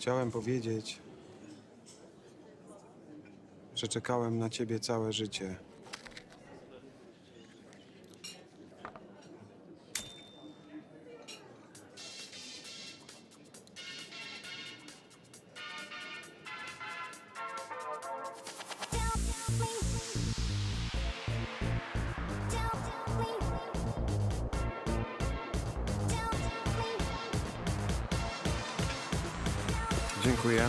Chciałem powiedzieć, że czekałem na ciebie całe życie. Dziękuję.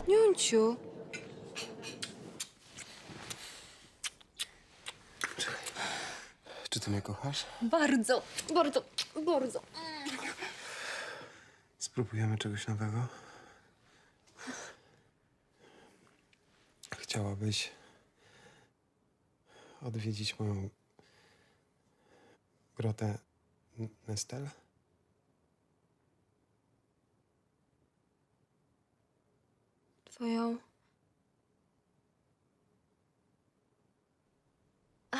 Niunciu. Czy ty mnie kochasz? Bardzo, bardzo, bardzo. Spróbujemy czegoś nowego? Chciałabyś odwiedzić moją grotę Nestel? Twoją... A,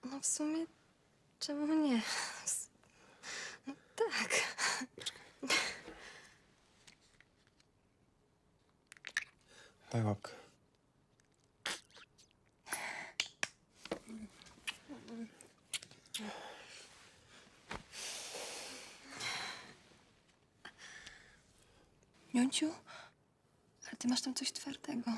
no w sumie czemu nie? No tak. Daj łapkę. Niunciu, ale ty masz tam coś twardego.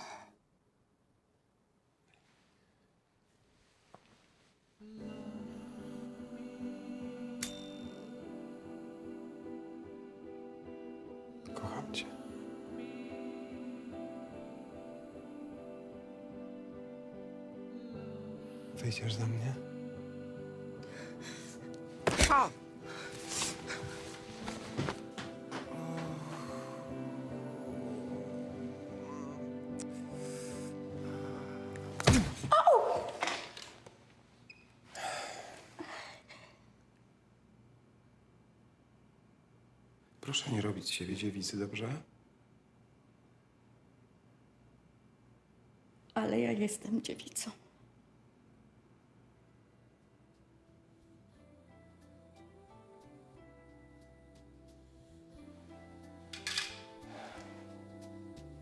Kocham cię. Wyjdziesz za mnie? Proszę nie robić z siebie dziewicy, dobrze? Ale ja jestem dziewicą.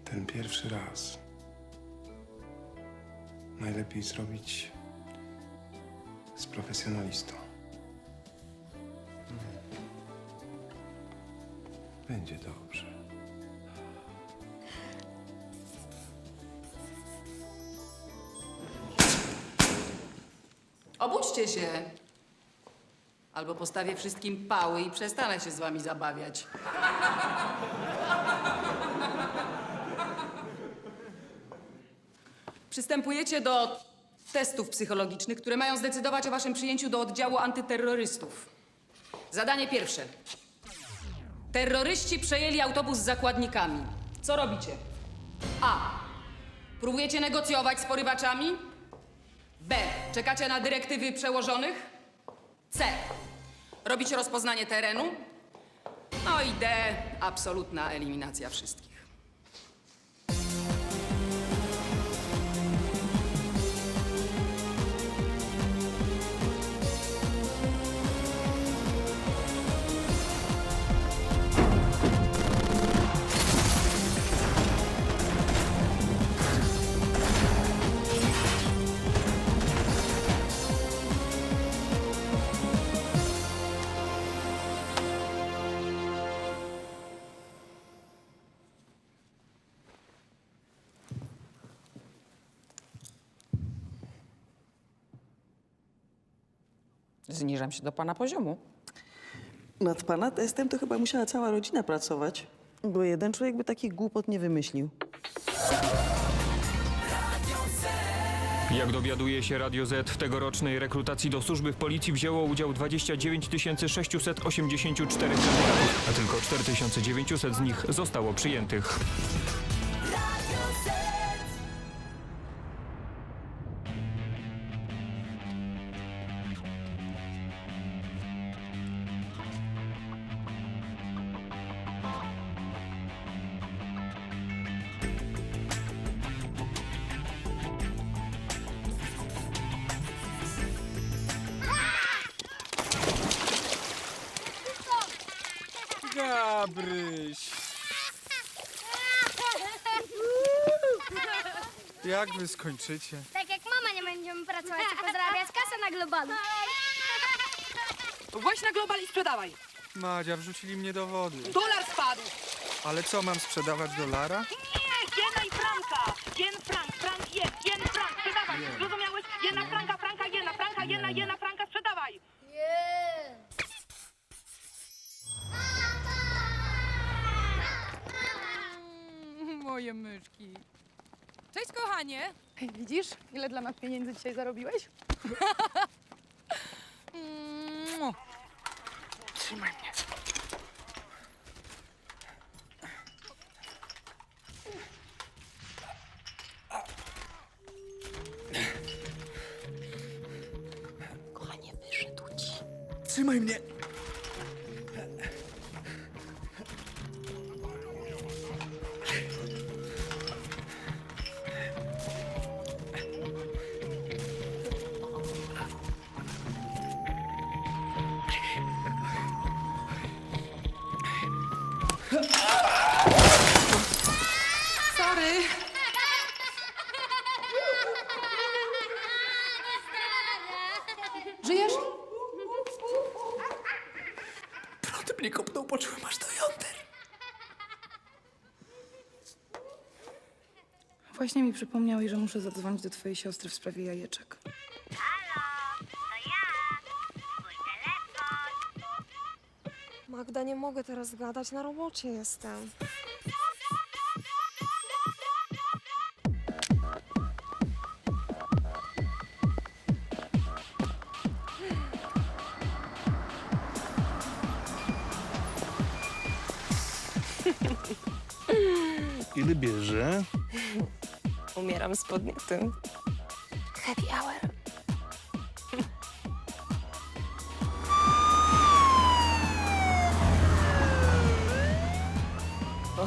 Ten pierwszy raz najlepiej zrobić z profesjonalistą. Będzie dobrze. Obudźcie się! Albo postawię wszystkim pały i przestanę się z wami zabawiać. Przystępujecie do testów psychologicznych, które mają zdecydować o waszym przyjęciu do oddziału antyterrorystów. Zadanie pierwsze. Terroryści przejęli autobus z zakładnikami. Co robicie? A. Próbujecie negocjować z porywaczami? B. Czekacie na dyrektywy przełożonych? C. Robicie rozpoznanie terenu? No i D. Absolutna eliminacja wszystkich. Zniżam się do pana poziomu. Nad pana testem to chyba musiała cała rodzina pracować, bo jeden człowiek by takich głupot nie wymyślił. Jak dowiaduje się Radio Z, w tegorocznej rekrutacji do służby w policji wzięło udział 29 684 kandydatów, a tylko 4900 z nich zostało przyjętych. Gabryś! Jak wy skończycie? Tak jak mama nie będziemy pracować i pozdrawiać kasę na globalu. Właź na global i sprzedawaj. Madzia, wrzucili mnie do wody. Dolar spadł. Ale co, mam sprzedawać dolara? Nie, jena i franka! Jen, frank, jen, frank, sprzedawaj! Zrozumiałeś? Jena, franka, jena, franka, sprzedawaj! Moje myszki. Cześć, kochanie. Widzisz, ile dla nas pieniędzy dzisiaj zarobiłeś? Trzymaj mnie. Kochanie, wyszedł ci. Trzymaj mnie! Sorry. Żyjesz? Prąd mnie kopnął, poczułem aż do jąder. Właśnie mi przypomniałeś, że muszę zadzwonić do twojej siostry w sprawie jajeczek. Magda, nie mogę teraz gadać, na robocie jestem. Ile bierze? Umieram z podnietym. Happy hour.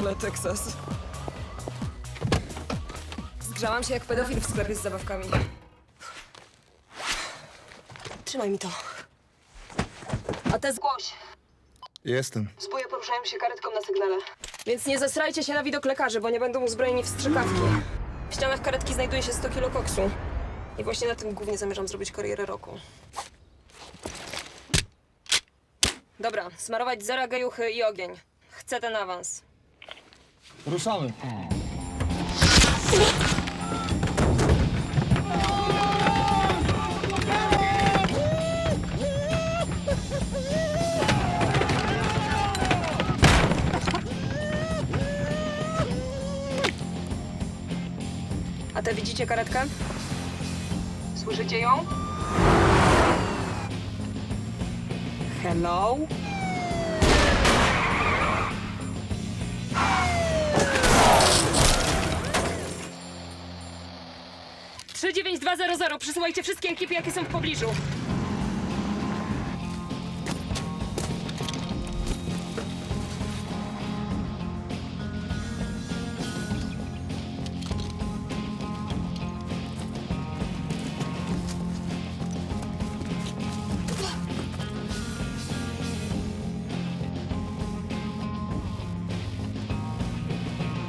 Ale Teksas. Zgrzałam się jak pedofil w sklepie z zabawkami. Trzymaj mi to. A te zgłoś. Jestem. Zbóje poruszają się karetką na sygnale. Więc nie zesrajcie się na widok lekarzy, bo nie będą uzbrojeni w strzykawki. W ścianach karetki znajduje się 100 kilo koksu. I właśnie na tym głównie zamierzam zrobić karierę roku. Dobra, smarować zera, gejuchy i ogień. Chcę ten awans. Ruszamy. A te widzicie karetkę? Słyszycie ją? Hello? Trzy 9200. Przysyłajcie wszystkie ekipy, jakie są w pobliżu.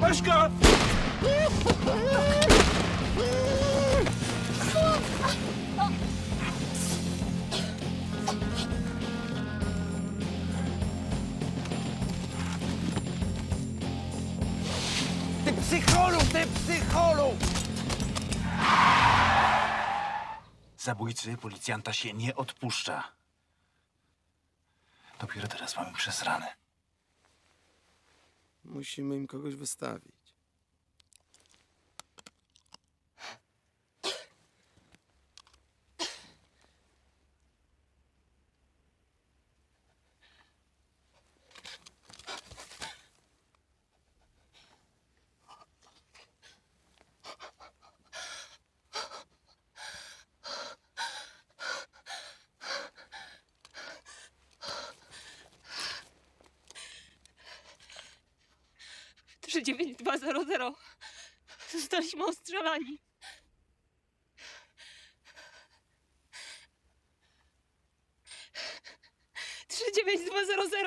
Baśka! Ty psycholu, ty psycholu! Zabójcy policjanta się nie odpuszcza. dopiero teraz mamy przesrane. Musimy im kogoś wystawić. Trzy 9200. Zostaliśmy ostrzelani. Trzy 9200.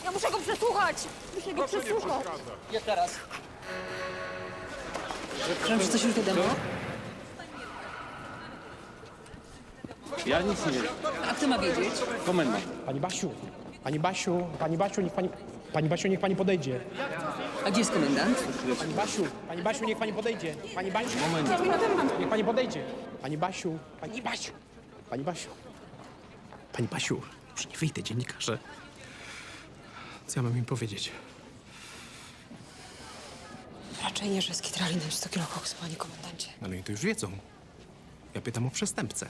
Ja muszę go przesłuchać. Muszę go przesłuchać. Jak teraz? Myślałam, że coś już wiadomo. Ja nic nie wiem. A kto ma wiedzieć? Komendant. Pani Basiu, niech pani podejdzie. A gdzie jest komendant? Pani Basiu, niech pani podejdzie. Pani Basiu, niech pani podejdzie. Pani Basiu. Pani Basiu, już nie wyjdę, dziennikarze. Co ja mam im powiedzieć? Raczej nie, że skitrali nam 100 kilo koksu, panie komendancie. Ale oni to już wiedzą. Ja pytam o przestępcę.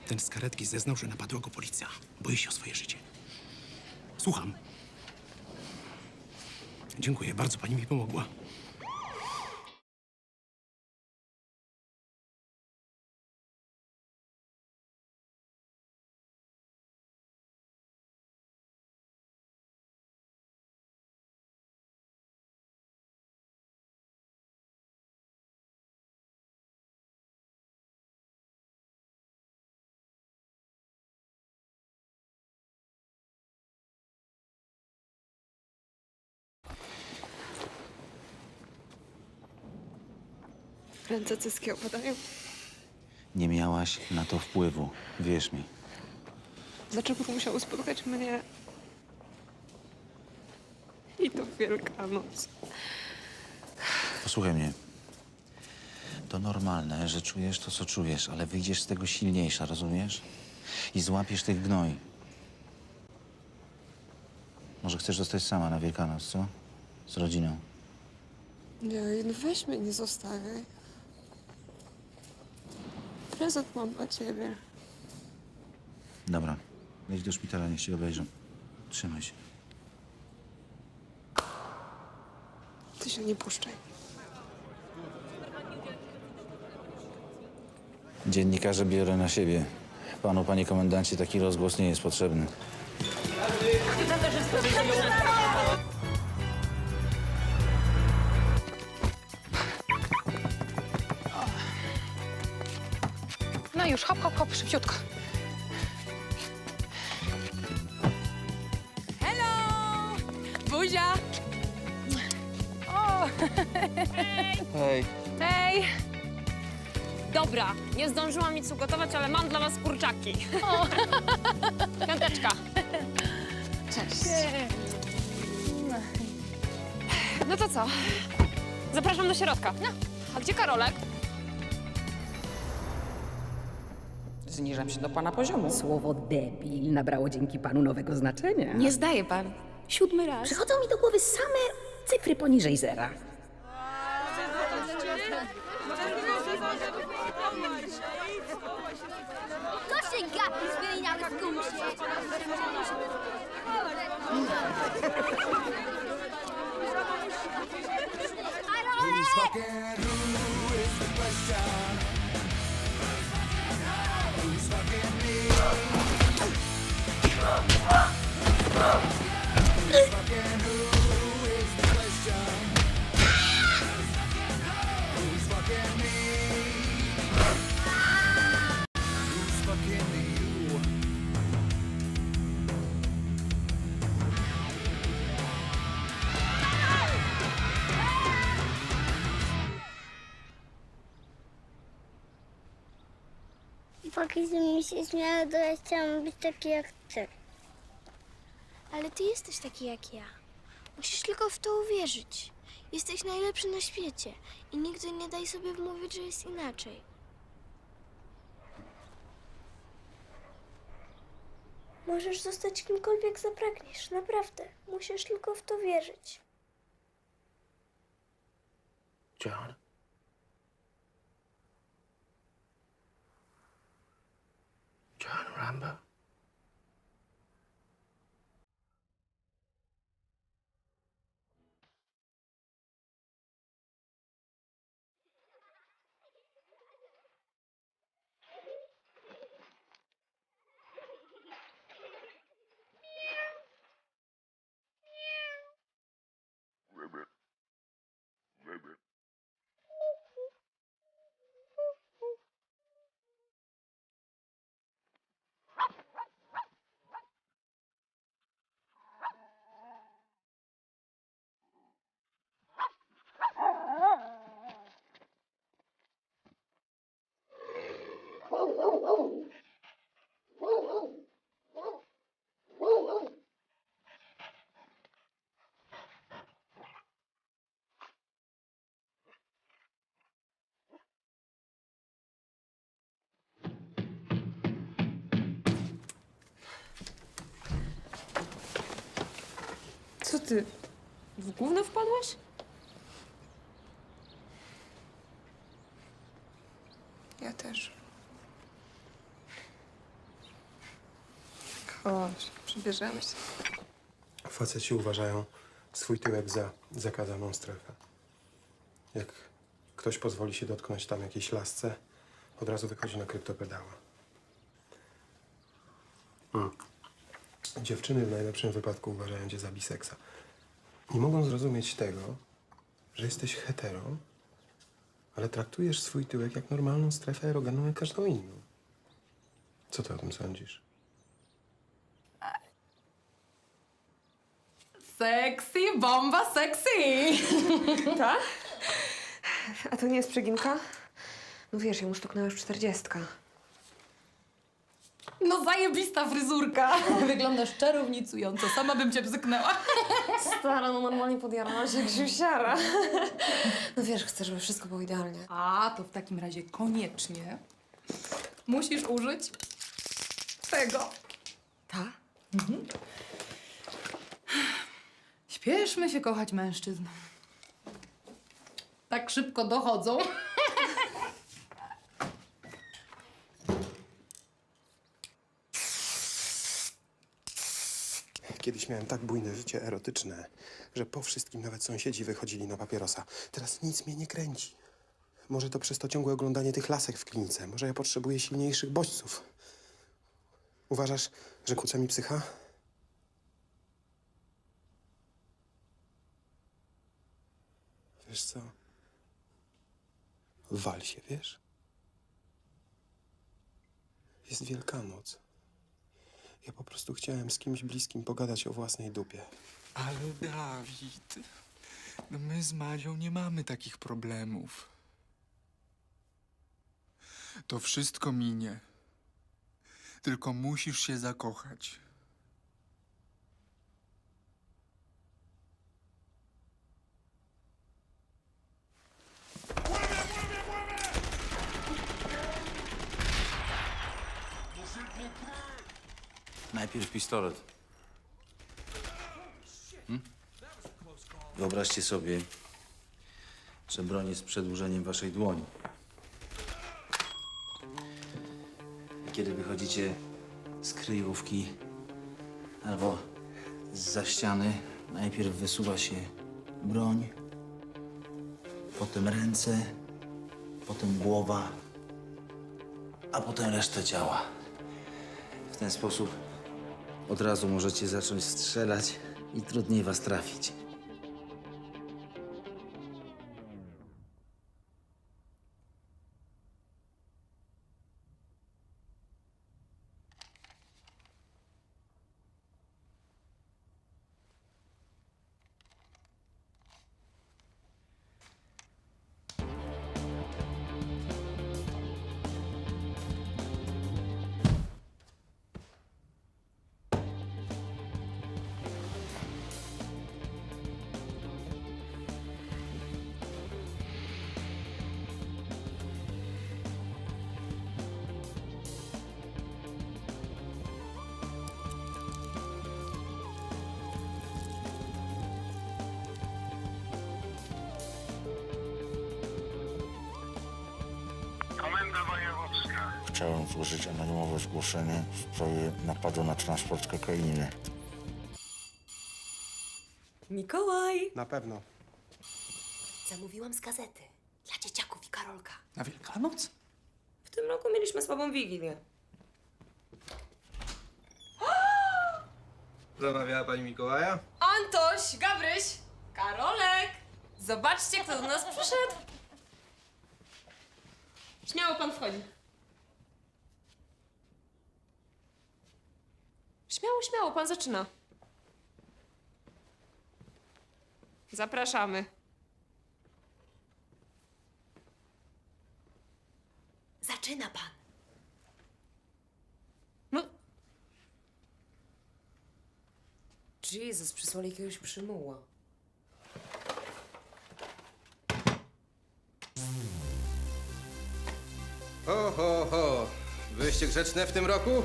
Ten z karetki zeznał, że napadła go policja. Boi się o swoje życie. Słucham. Dziękuję, bardzo pani mi pomogła. Ręce cyskie opadają. Nie miałaś na to wpływu, wierz mi. Dlaczego musiało spotkać mnie? I to Wielkanoc. Posłuchaj mnie. To normalne, że czujesz to, co czujesz, ale wyjdziesz z tego silniejsza, rozumiesz? I złapiesz tych gnoi. Może chcesz zostać sama na Wielkanoc, co? Z rodziną. Nie, no weź mnie, nie zostawiaj. Prezent mam dla ciebie. Dobra, wejdź do szpitala, niech cię obejrzą. Trzymaj się. Ty się nie puszczaj. Dziennikarze biorę na siebie. Panu, panie komendancie, taki rozgłos nie jest potrzebny. No już, hop, hop, hop, szybciutko. Hello! Buzia! O! Hej. Hej! Dobra, nie zdążyłam nic ugotować, ale mam dla was kurczaki. Piąteczka. Cześć. No to co? Zapraszam do środka. No, a gdzie Karolek? Zniżam się do pana poziomu. Słowo debil nabrało dzięki panu nowego znaczenia. Nie zdaje pan. 7 raz. Przychodzą mi do głowy same cyfry poniżej zera. To się gapi z wyjniały z gumsie. Póki mi się śmiało, to ja chciałam być taki jak ty. Ale ty jesteś taki jak ja. Musisz tylko w to uwierzyć. Jesteś najlepszy na świecie i nigdy nie daj sobie wmówić, że jest inaczej. Możesz zostać kimkolwiek zapragniesz, naprawdę. Musisz tylko w to wierzyć. John? John Rambo? Co ty? W gówno wpadłaś? Ja też. Chodź, przybierzemy się. Faceci uważają swój tyłek za zakazaną strefę. Jak ktoś pozwoli się dotknąć tam jakiejś lasce, od razu wychodzi na kryptopedała. Dziewczyny w najlepszym wypadku uważają cię za biseksa. Nie mogą zrozumieć tego, że jesteś hetero, ale traktujesz swój tyłek jak normalną strefę erogenną jak każdą inną. Co ty o tym sądzisz? Sexy, bomba, sexy! Tak? A to nie jest przeginka? No wiesz, ja mu stuknęła już 40. No zajebista fryzurka. Wyglądasz czarownicująco. Sama bym cię bzyknęła. Stara, no normalnie podjarałaś jak siusiara. No wiesz, chcę, żeby wszystko było idealnie. A, to w takim razie koniecznie musisz użyć tego. Tak? Śpieszmy się kochać mężczyzn. Tak szybko dochodzą. Kiedyś miałem tak bujne życie erotyczne, że po wszystkim nawet sąsiedzi wychodzili na papierosa. Teraz nic mnie nie kręci. Może to przez to ciągłe oglądanie tych lasek w klinice. Może ja potrzebuję silniejszych bodźców. Uważasz, że kłóca mi psycha? Wiesz co? Wal się, wiesz? Jest Wielkanoc. Ja po prostu chciałem z kimś bliskim pogadać o własnej dupie. Ale Dawid, no my z Madzią nie mamy takich problemów. To wszystko minie. Tylko musisz się zakochać. Najpierw pistolet. Wyobraźcie sobie, że broń jest przedłużeniem waszej dłoni. Kiedy wychodzicie z kryjówki albo zza ściany, najpierw wysuwa się broń, potem ręce, potem głowa, a potem reszta ciała. W ten sposób od razu możecie zacząć strzelać i trudniej was trafić. Chciałem złożyć anonimowe zgłoszenie w sprawie napadu na transport kokainy. Mikołaj! Na pewno. Zamówiłam z gazety. Dla dzieciaków i Karolka. Na Wielkanoc? W tym roku mieliśmy słabą wigilię. Zamawiała pani Mikołaja? Antoś, Gabryś, Karolek! Zobaczcie, kto do nas przyszedł. Śmiało pan wchodzi. Śmiało, śmiało, pan zaczyna. Zapraszamy. Zaczyna pan. No. Jezus, przysłali jakiegoś przymuła. Ho, ho, ho. Byłyście grzeczne w tym roku?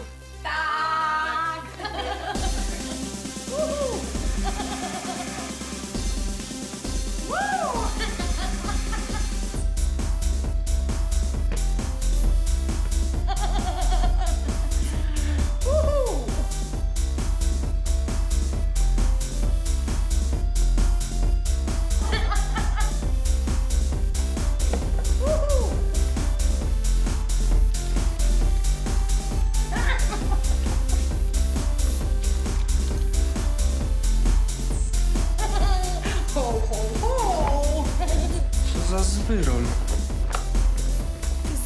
Co za zwyrol.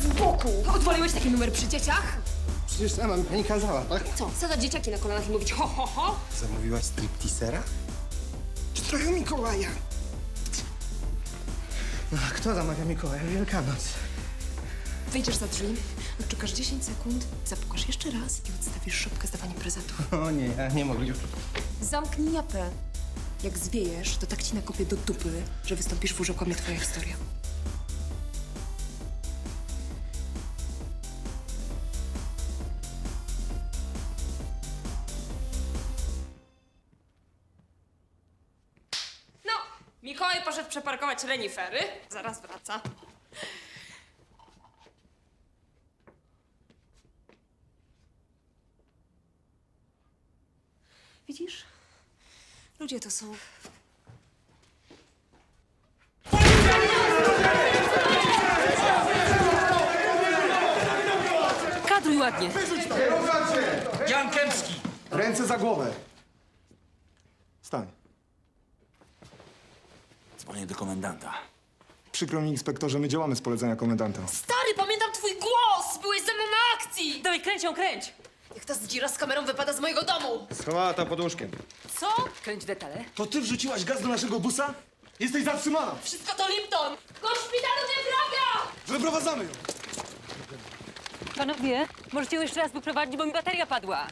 Z boku! Odwaliłeś taki numer przy dzieciach? Przecież sama mi pani kazała, tak? Co, sadać dzieciaki na kolanach i mówić ho, ho, ho? Zamówiłaś stripteasera? Stroju Mikołaja. No, a kto zamawia Mikołaja w Wielkanoc? Wyjdziesz za drzwi, odczekasz 10 sekund, zapukasz jeszcze raz i odstawisz szopkę z dawaniem prezentów. O nie, ja nie mogę już. Zamknij japę. Jak zwiejesz, to tak ci nakopię do dupy, że wystąpisz w Łóżokłamie twoja historia. No, Mikołaj poszedł przeparkować renifery. Zaraz wraca. Widzisz? Ludzie to są. Kadruj ładnie. Jan Kępski! Ręce za głowę. Stań. Dzwonię do komendanta. Przykro mi, inspektorze, my działamy z polecenia komendanta. Stary, pamiętam twój głos! Byłeś ze mną na akcji! Dawaj, kręć ją, kręć! Jak ta zdzira z kamerą wypada z mojego domu! Schowała ta pod łóżkiem. Co? Kręć detale. To ty wrzuciłaś gaz do naszego busa? Jesteś zatrzymana! Wszystko to Lipton! Do szpitalu nie trafia! Wyprowadzamy ją! Panowie, możecie ją jeszcze raz wyprowadzić, bo mi bateria padła.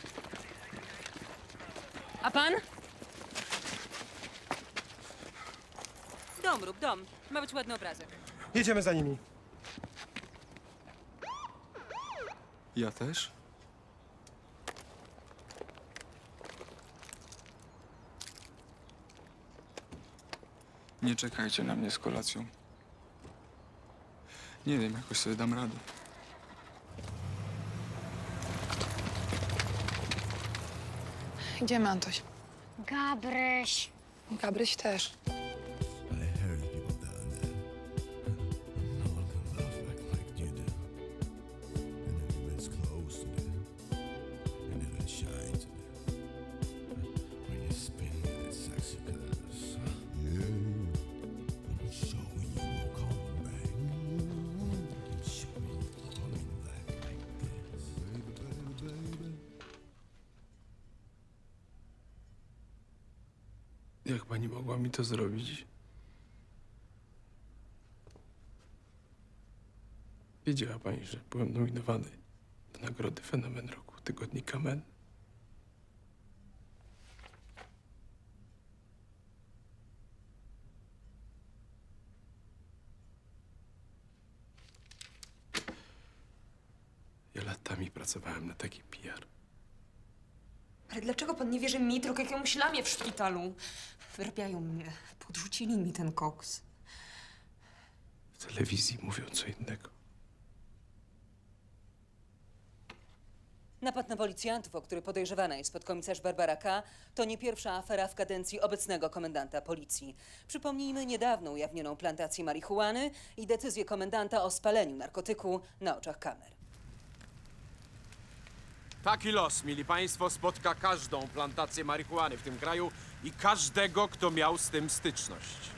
A pan? Dom rób, dom. Ma być ładny obrazek. Jedziemy za nimi. Ja też? Nie czekajcie na mnie z kolacją. Nie wiem, jakoś sobie dam radę. Idziemy, Antoś. Gabryś. Gabryś też. Jak pani mogła mi to zrobić? Wiedziała pani, że byłem nominowany do nagrody Fenomen Roku tygodnika Men? Ja latami pracowałem na taki PR. Ale dlaczego pan nie wierzy mi, tylko jakiemuś lamie w szpitalu? Wyrabiają mnie. Podrzucili mi ten koks. W telewizji mówią co innego. Napad na policjantów, o który podejrzewana jest podkomisarz Barbara K., to nie pierwsza afera w kadencji obecnego komendanta policji. Przypomnijmy niedawno ujawnioną plantację marihuany i decyzję komendanta o spaleniu narkotyku na oczach kamer. Taki los, mili państwo, spotka każdą plantację marihuany w tym kraju i każdego, kto miał z tym styczność.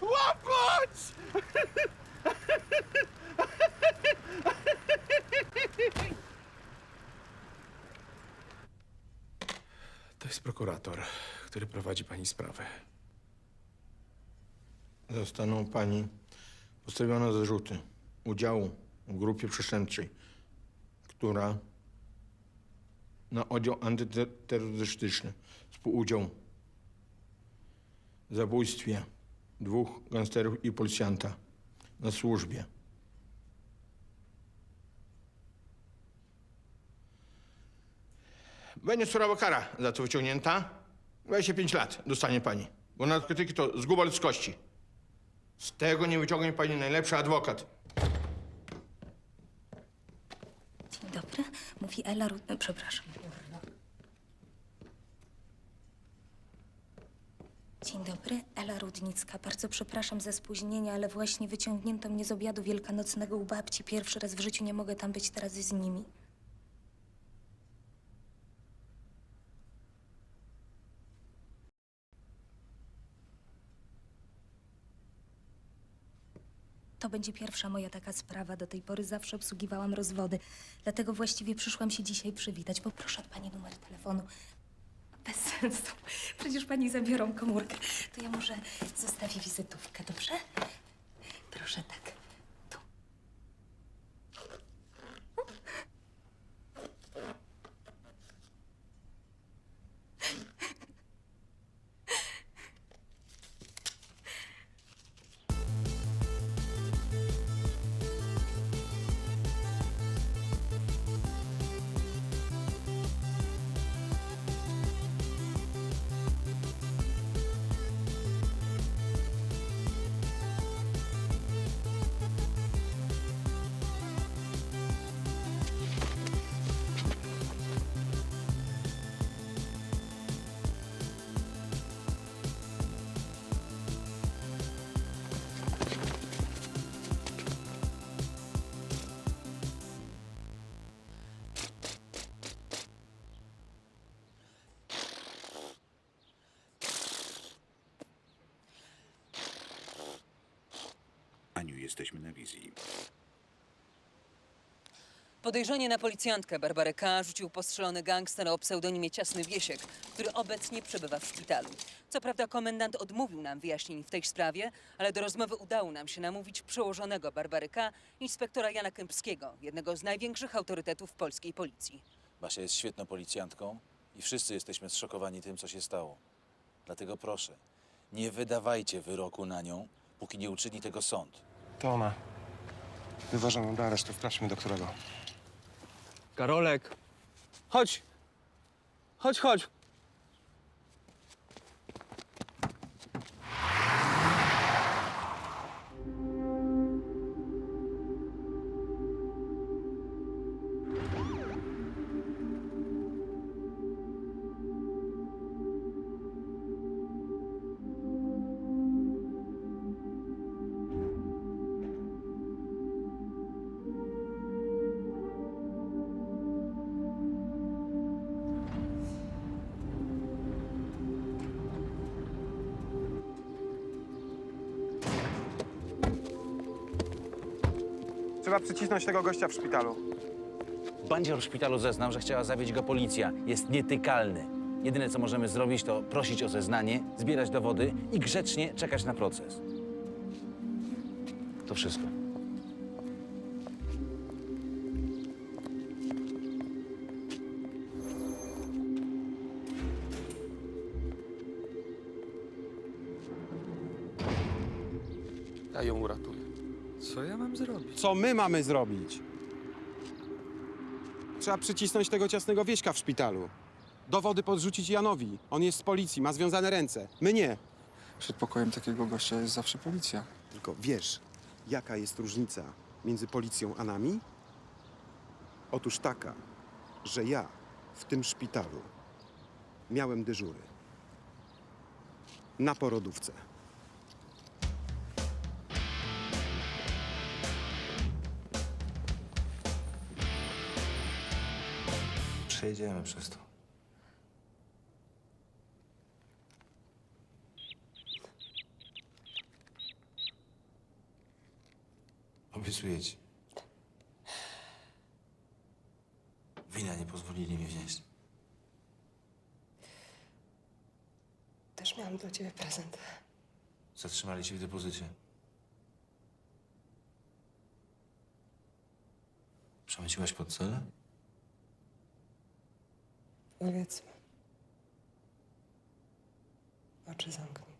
Łapać! To jest prokurator, który prowadzi pani sprawę. Zostaną pani postawione zarzuty udziału w grupie przestępczej, która na oddział antyterrorystyczny współudział w zabójstwie 2 gangsterów i policjanta na służbie. Będzie surowa kara za to wyciągnięta. 25 lat dostanie pani, bo narkotyki to zguba ludzkości. Z tego nie wyciągnie pani najlepszy adwokat. Dzień dobry, mówi Ela przepraszam. Dzień dobry, Ela Rudnicka. Bardzo przepraszam za spóźnienie, ale właśnie wyciągnięto mnie z obiadu wielkanocnego u babci. Pierwszy raz w życiu nie mogę tam być teraz z nimi. To będzie pierwsza moja taka sprawa. Do tej pory zawsze obsługiwałam rozwody. Dlatego właściwie przyszłam się dzisiaj przywitać. Poproszę od pani numer telefonu. Bez sensu. Przecież pani zabiorą komórkę. To ja może zostawię wizytówkę, dobrze? Proszę tak. Tu. Aniu, jesteśmy na wizji. Podejrzenie na policjantkę Barbarę K. rzucił postrzelony gangster o pseudonimie Ciasny Wiesiek, który obecnie przebywa w szpitalu. Co prawda komendant odmówił nam wyjaśnień w tej sprawie, ale do rozmowy udało nam się namówić przełożonego Barbary K., inspektora Jana Kępskiego, jednego z największych autorytetów polskiej policji. Basia jest świetną policjantką i wszyscy jesteśmy zszokowani tym, co się stało. Dlatego proszę, nie wydawajcie wyroku na nią, póki nie uczyni tego sąd. To ona. Wyważam ją do aresztu. Wprawdźmy do którego. Karolek, chodź. Chodź, chodź. Trzeba przycisnąć tego gościa w szpitalu. Bandzior w szpitalu zeznał, że chciała zawieźć go policja. Jest nietykalny. Jedyne, co możemy zrobić, to prosić o zeznanie, zbierać dowody i grzecznie czekać na proces. To wszystko. Ja ją uratuję. Co ja mam zrobić? Co my mamy zrobić? Trzeba przycisnąć tego Ciasnego Wieśka w szpitalu. Dowody podrzucić Janowi. On jest z policji, ma związane ręce. My nie. Przed pokojem takiego gościa jest zawsze policja. Tylko wiesz, jaka jest różnica między policją a nami? Otóż taka, że ja w tym szpitalu miałem dyżury. Na porodówce. Przejdziemy przez to. Obiecuję ci. Wina nie pozwolili mi wnieść. Też miałam dla ciebie prezent. Zatrzymali cię w depozycie. Przemyciłaś pod celę? Powiedzmy. Oczy zamknij.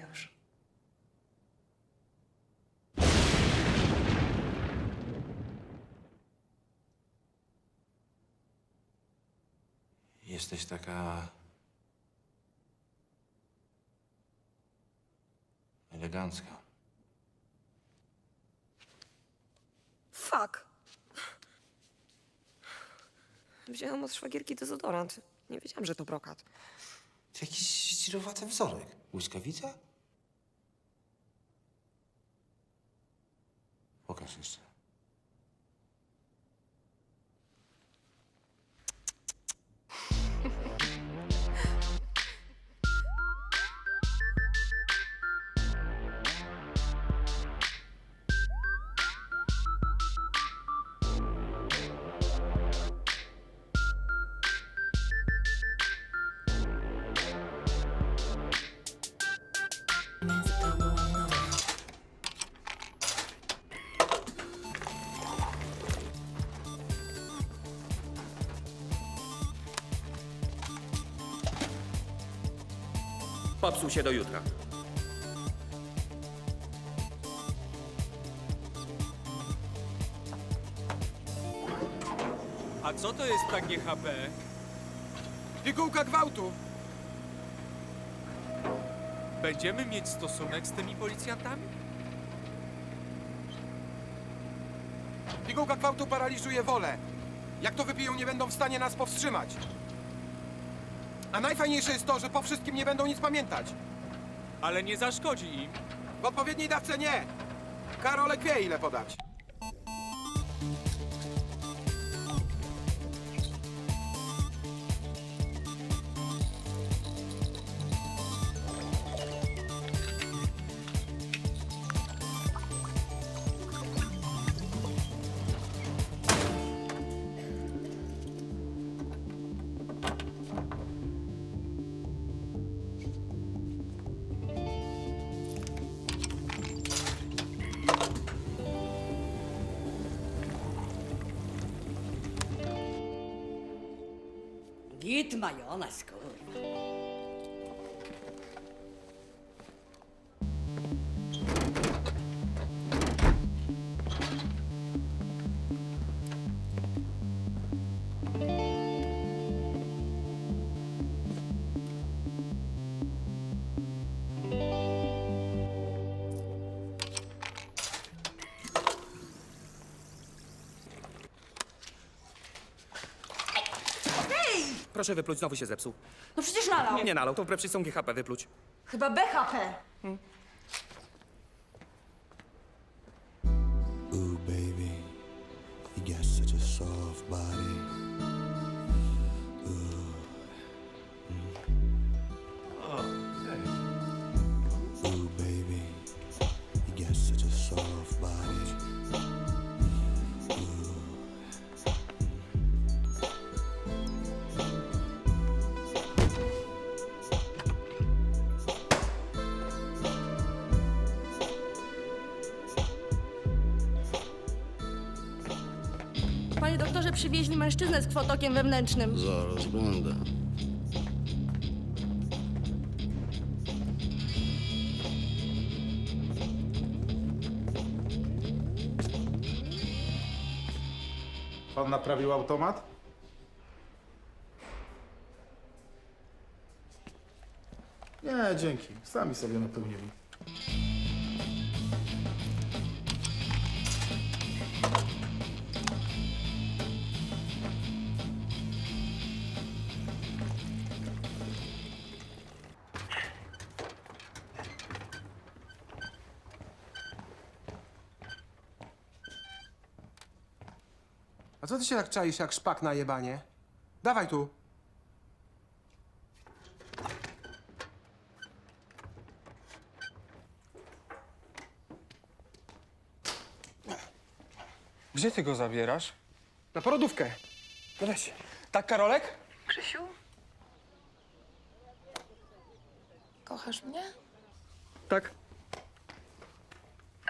Już. Jesteś taka... elegancka. Fuck. Wzięłam od szwagierki dezodorant. Nie wiedziałam, że to brokat. To jakiś ścirowaty wzorek. Błyskawica? Pokaż jeszcze. Popsuł się do jutra. A co to jest takie HP? Pigułka gwałtu! Będziemy mieć stosunek z tymi policjantami? Pigułka gwałtu paraliżuje wolę. Jak to wypiją, nie będą w stanie nas powstrzymać. A najfajniejsze jest to, że po wszystkim nie będą nic pamiętać. Ale nie zaszkodzi im. W odpowiedniej dawce nie. Karolek wie, ile podać. Git majonez, kurwa. Proszę wypluć, znowu się zepsuł. No przecież nalał. Nie nalał, to wbrew są GHP wypluć. Chyba BHP. Ooh, baby, you got such a soft body. Ooh. Ooh, baby, you got such a soft body. Ooh. Panie doktorze, przywieźli mężczyznę z krwotokiem wewnętrznym. Zaraz będę. Pan naprawił automat? Nie, dzięki. Sami sobie napełnili. A co ty się tak czaisz jak szpak na jebanie? Dawaj tu. Gdzie ty go zabierasz? Na porodówkę. No weź. Tak, Karolek? Krzysiu? Kochasz mnie? Tak.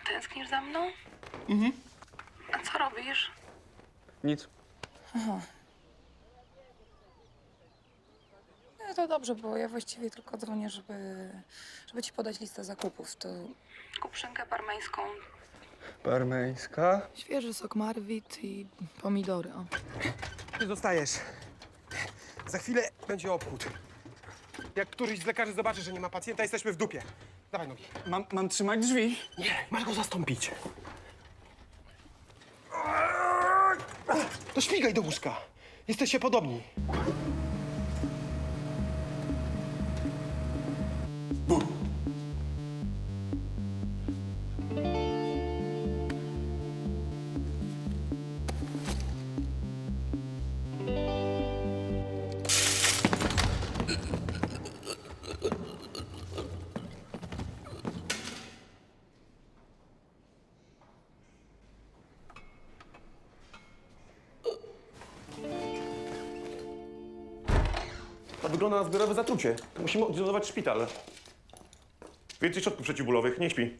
Tęsknisz za mną? Mhm. A co robisz? Nic. Aha. No to dobrze, bo ja właściwie tylko dzwonię, żeby ci podać listę zakupów. To kup szynkę parmeńską. Parmeńska. Świeży sok marwit i pomidory. O. Ty zostajesz. Za chwilę będzie obchód. Jak któryś z lekarzy zobaczy, że nie ma pacjenta, jesteśmy w dupie. Dawaj nogi. Mam trzymać drzwi? Nie, masz go zastąpić. To śmigaj do łóżka. Jesteście podobni. To wygląda na zbiorowe zatrucie. Musimy odizolować szpital. Więcej środków przeciwbólowych, nie śpi.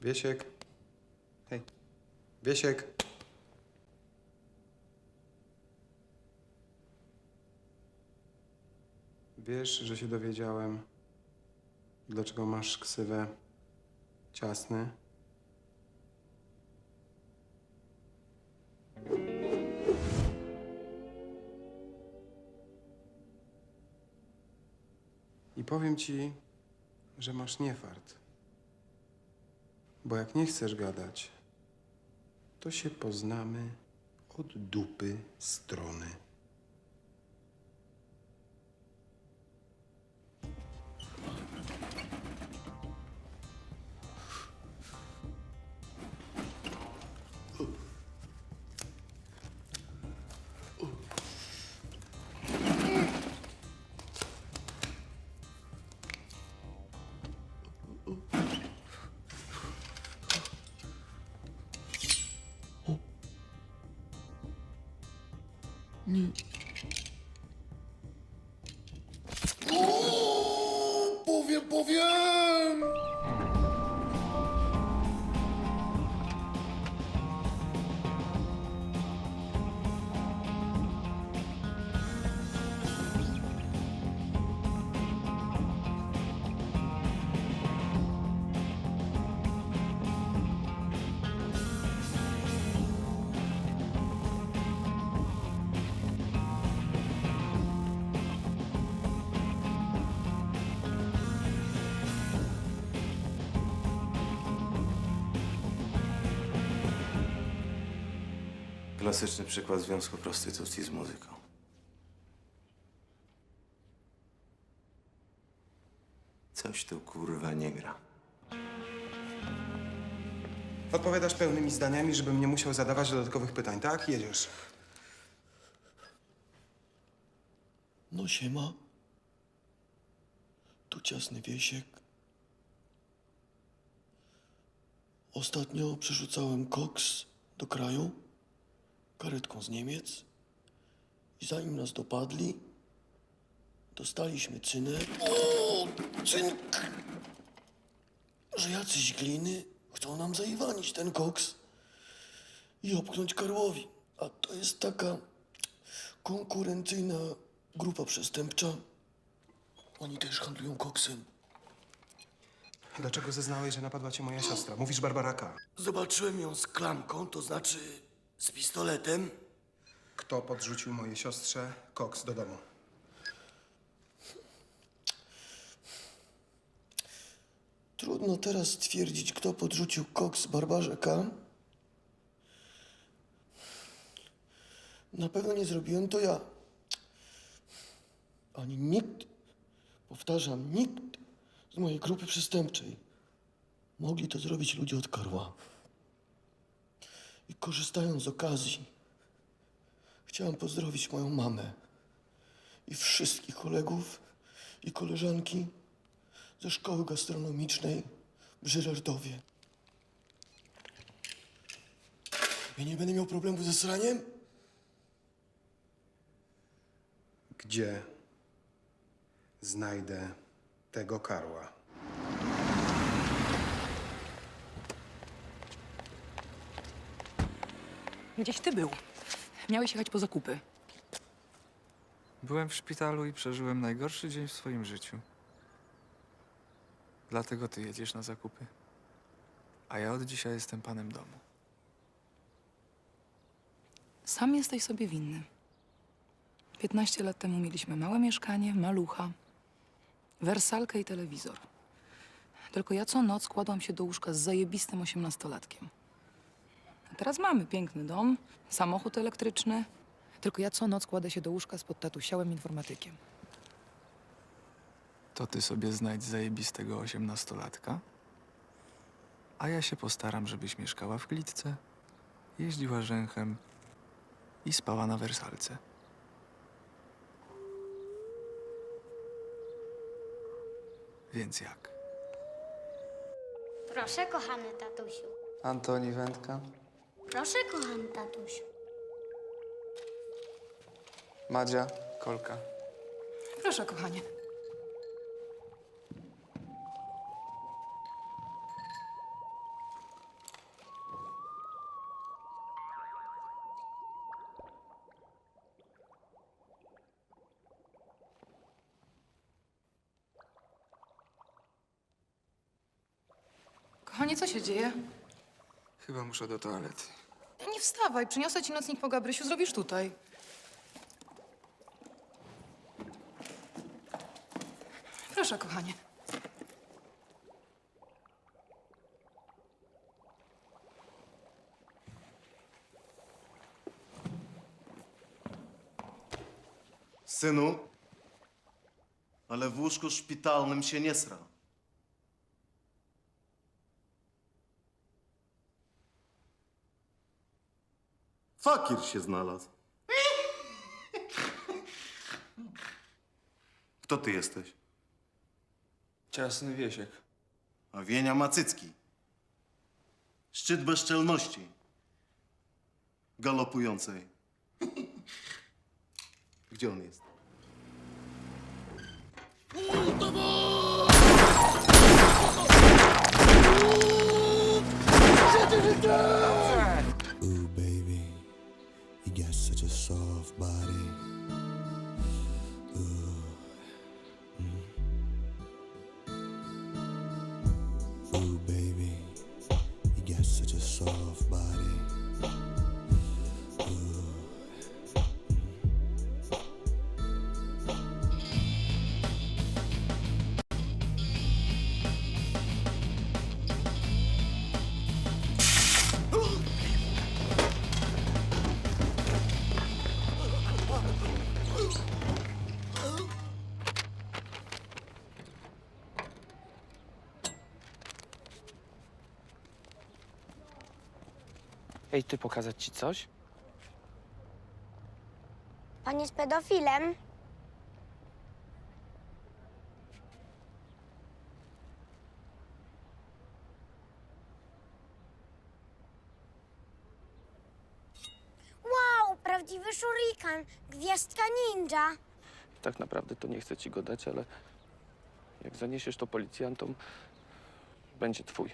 Wiesiek. Hej. Wiesiek. Wiesz, że się dowiedziałem, dlaczego masz ksywę Ciasny? I powiem ci, że masz niefart. Bo jak nie chcesz gadać, to się poznamy od dupy strony. Powiem! Klasyczny przykład związku prostytucji z muzyką. Coś tu kurwa nie gra. Odpowiadasz pełnymi zdaniami, żebym nie musiał zadawać dodatkowych pytań, tak? Jedziesz. No siema. Tu ciasny Wiesiek. Ostatnio przerzucałem koks do kraju karetką z Niemiec i zanim nas dopadli, dostaliśmy cynę. O, cynk! Że jacyś gliny chcą nam zaiwanić ten koks i opchnąć Karłowi. A to jest taka konkurencyjna grupa przestępcza. Oni też handlują koksem. Dlaczego zeznałeś, że napadła cię moja siostra? Mówisz Barbara K. Zobaczyłem ją z klamką, to znaczy z pistoletem. Kto podrzucił mojej siostrze koks do domu? Trudno teraz stwierdzić, kto podrzucił koks Barbarze K. Na pewno nie zrobiłem to ja. Ani nikt, powtarzam, nikt z mojej grupy przestępczej. Mogli to zrobić ludzie od Karła. I korzystając z okazji, chciałem pozdrowić moją mamę i wszystkich kolegów i koleżanki ze szkoły gastronomicznej w Żyrardowie. Ja nie będę miał problemu ze sraniem? Gdzie znajdę tego Karła? Gdzieś ty był. Miałeś jechać po zakupy. Byłem w szpitalu i przeżyłem najgorszy dzień w swoim życiu. Dlatego ty jedziesz na zakupy. A ja od dzisiaj jestem panem domu. Sam jesteś sobie winny. 15 lat temu mieliśmy małe mieszkanie, malucha, wersalkę i telewizor. Tylko ja co noc kładłam się do łóżka z zajebistym 18-latkiem. A teraz mamy piękny dom, samochód elektryczny. Tylko ja co noc kładę się do łóżka z podtatusiałem informatykiem. To ty sobie znajdź zajebistego 18-latka, a ja się postaram, żebyś mieszkała w klitce, jeździła rzęchem i spała na wersalce. Więc jak? Proszę, kochany tatusiu. Antoni Wędka, Proszę, kochany tatusiu. Madzia, Kolka. Proszę, kochanie. Kochanie, co się dzieje? Chyba muszę do toalety. Nie wstawaj, przyniosę ci nocnik po Gabrysiu, zrobisz tutaj. Proszę, kochanie. Synu, ale w łóżku szpitalnym się nie sra. Fakir się znalazł. Kto ty jesteś? Ciasny Wiesiek. A Wienia Macycki. Szczyt bezczelności. Galopującej. Gdzie on jest? Ooh, baby, you got such a soft body. Ooh. Ooh, baby, you got such a soft body. Ooh. Ej, ty, pokazać ci coś? Pan jest pedofilem? Wow, prawdziwy szurikan, gwiazdka ninja. Tak naprawdę to nie chcę ci go dać, ale jak zaniesiesz to policjantom, będzie twój.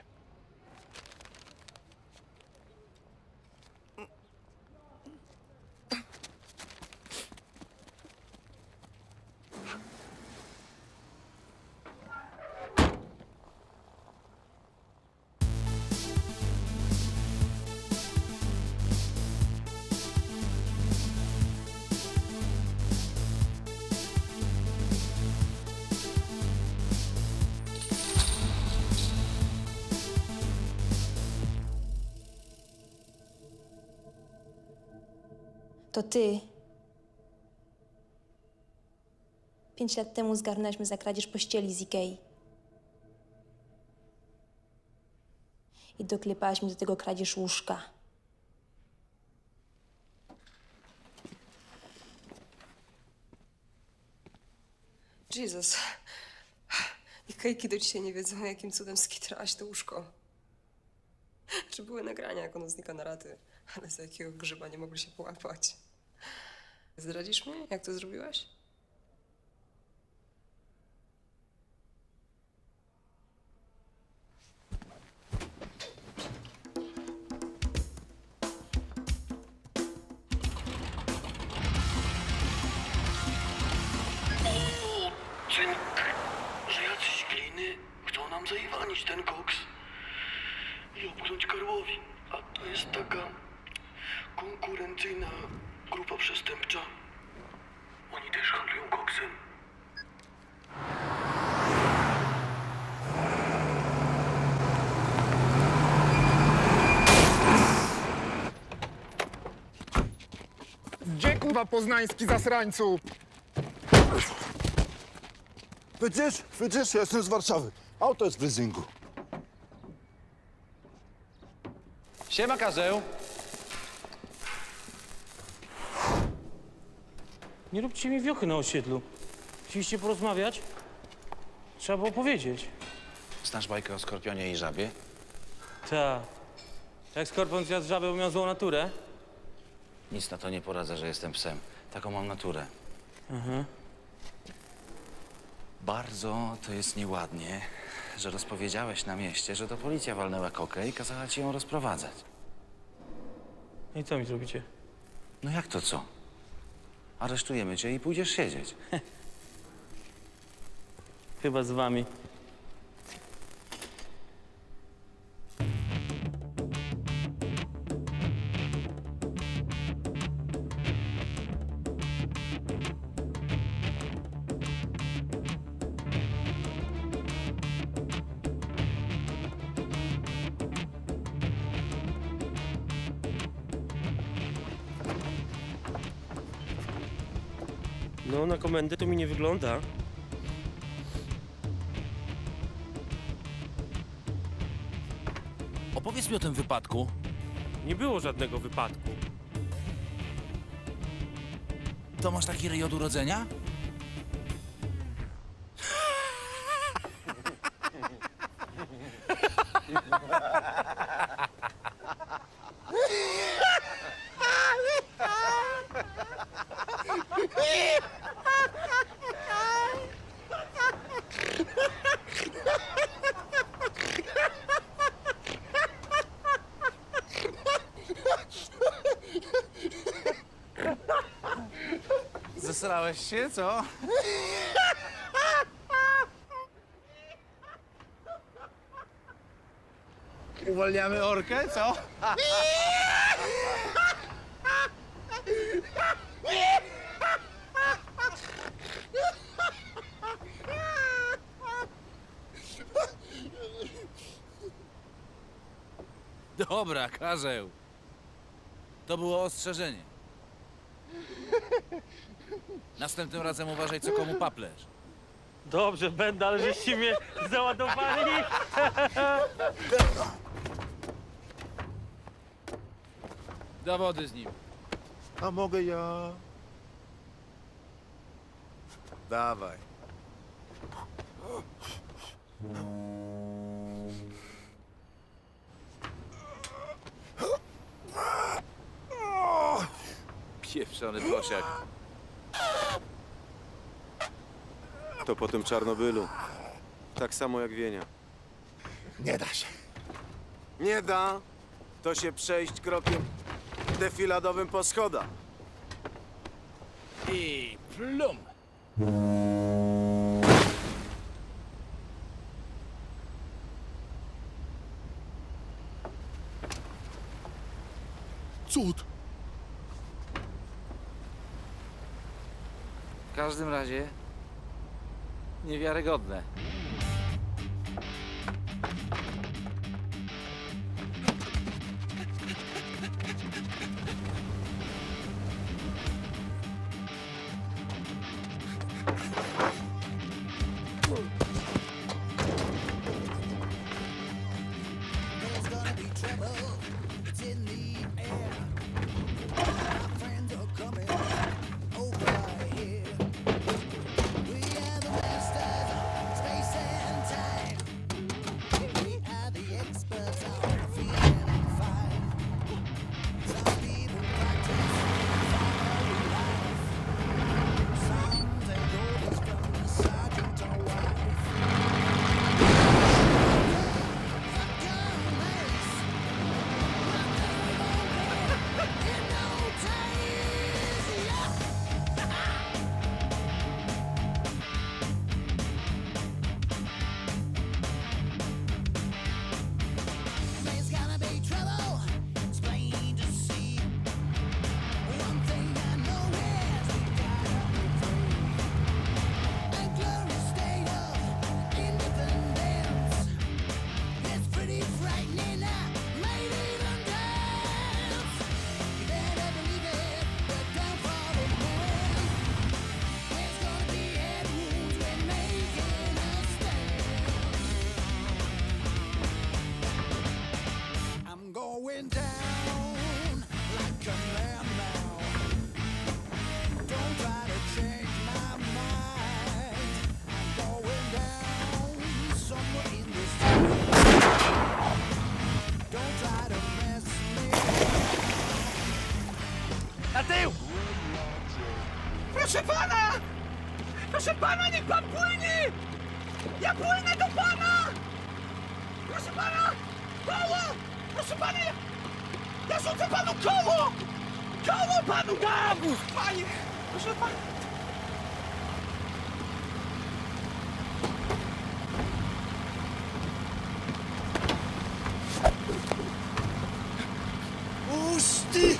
To ty. 5 lat temu zgarnęłaś mnie za kradzież pościeli z Ikei. I doklepałaś mi do tego kradzież łóżka. Jesus. Ikejki do dzisiaj nie wiedzą, jakim cudem skitrałaś to łóżko. Czy były nagrania, jak ono znika na raty, ale za jakiego grzyba nie mogli się połapać. Zdradzisz mnie, jak to zrobiłaś? Synek, że jacyś gliny chcą nam zaiwanić ten koks i obknąć Karłowi. A to jest taka konkurencyjna grupa przestępcza. Oni też handlują koksem. Gdzie kurwa poznański zasrańcu? Widzisz, ja jestem z Warszawy. Auto jest w leasingu. Siema, Karzeł. Nie róbcie mi wiochy na osiedlu. Chcieliście porozmawiać? Trzeba było powiedzieć. Znasz bajkę o skorpionie i żabie? Tak. Jak skorpion zjadł żabę, bo miał złą naturę? Nic na to nie poradzę, że jestem psem. Taką mam naturę. Aha. Bardzo to jest nieładnie, że rozpowiedziałeś na mieście, że to policja walnęła kokę i kazała ci ją rozprowadzać. I co mi zrobicie? No jak to co? Aresztujemy cię i pójdziesz siedzieć. Chyba z wami. No, na komendę to mi nie wygląda. Opowiedz mi o tym wypadku. Nie było żadnego wypadku. To masz taki ryj od urodzenia? Zesrałeś się, co? Uwalniamy orkę, co? Dobra, Karzeł. To było ostrzeżenie. Następnym razem uważaj, co komu paplesz. Dobrze, będę, ale żeście mnie załadowali. Do wody z nim. A mogę ja? Dawaj. Pieprzony prosiak. To po tym Czarnobylu. Tak samo jak Wienia. Nie da się. Nie da, to się przejść krokiem defiladowym po schodach. I plum. Cud. W każdym razie niewiarygodne. Na tył! Proszę pana! Proszę pana, niech pan płynie! Ja płynę do pana! Proszę pana! Koło! Proszę pana, ja rzucę panu koło! Koło panu dam! Panie! Proszę pana! Puszty!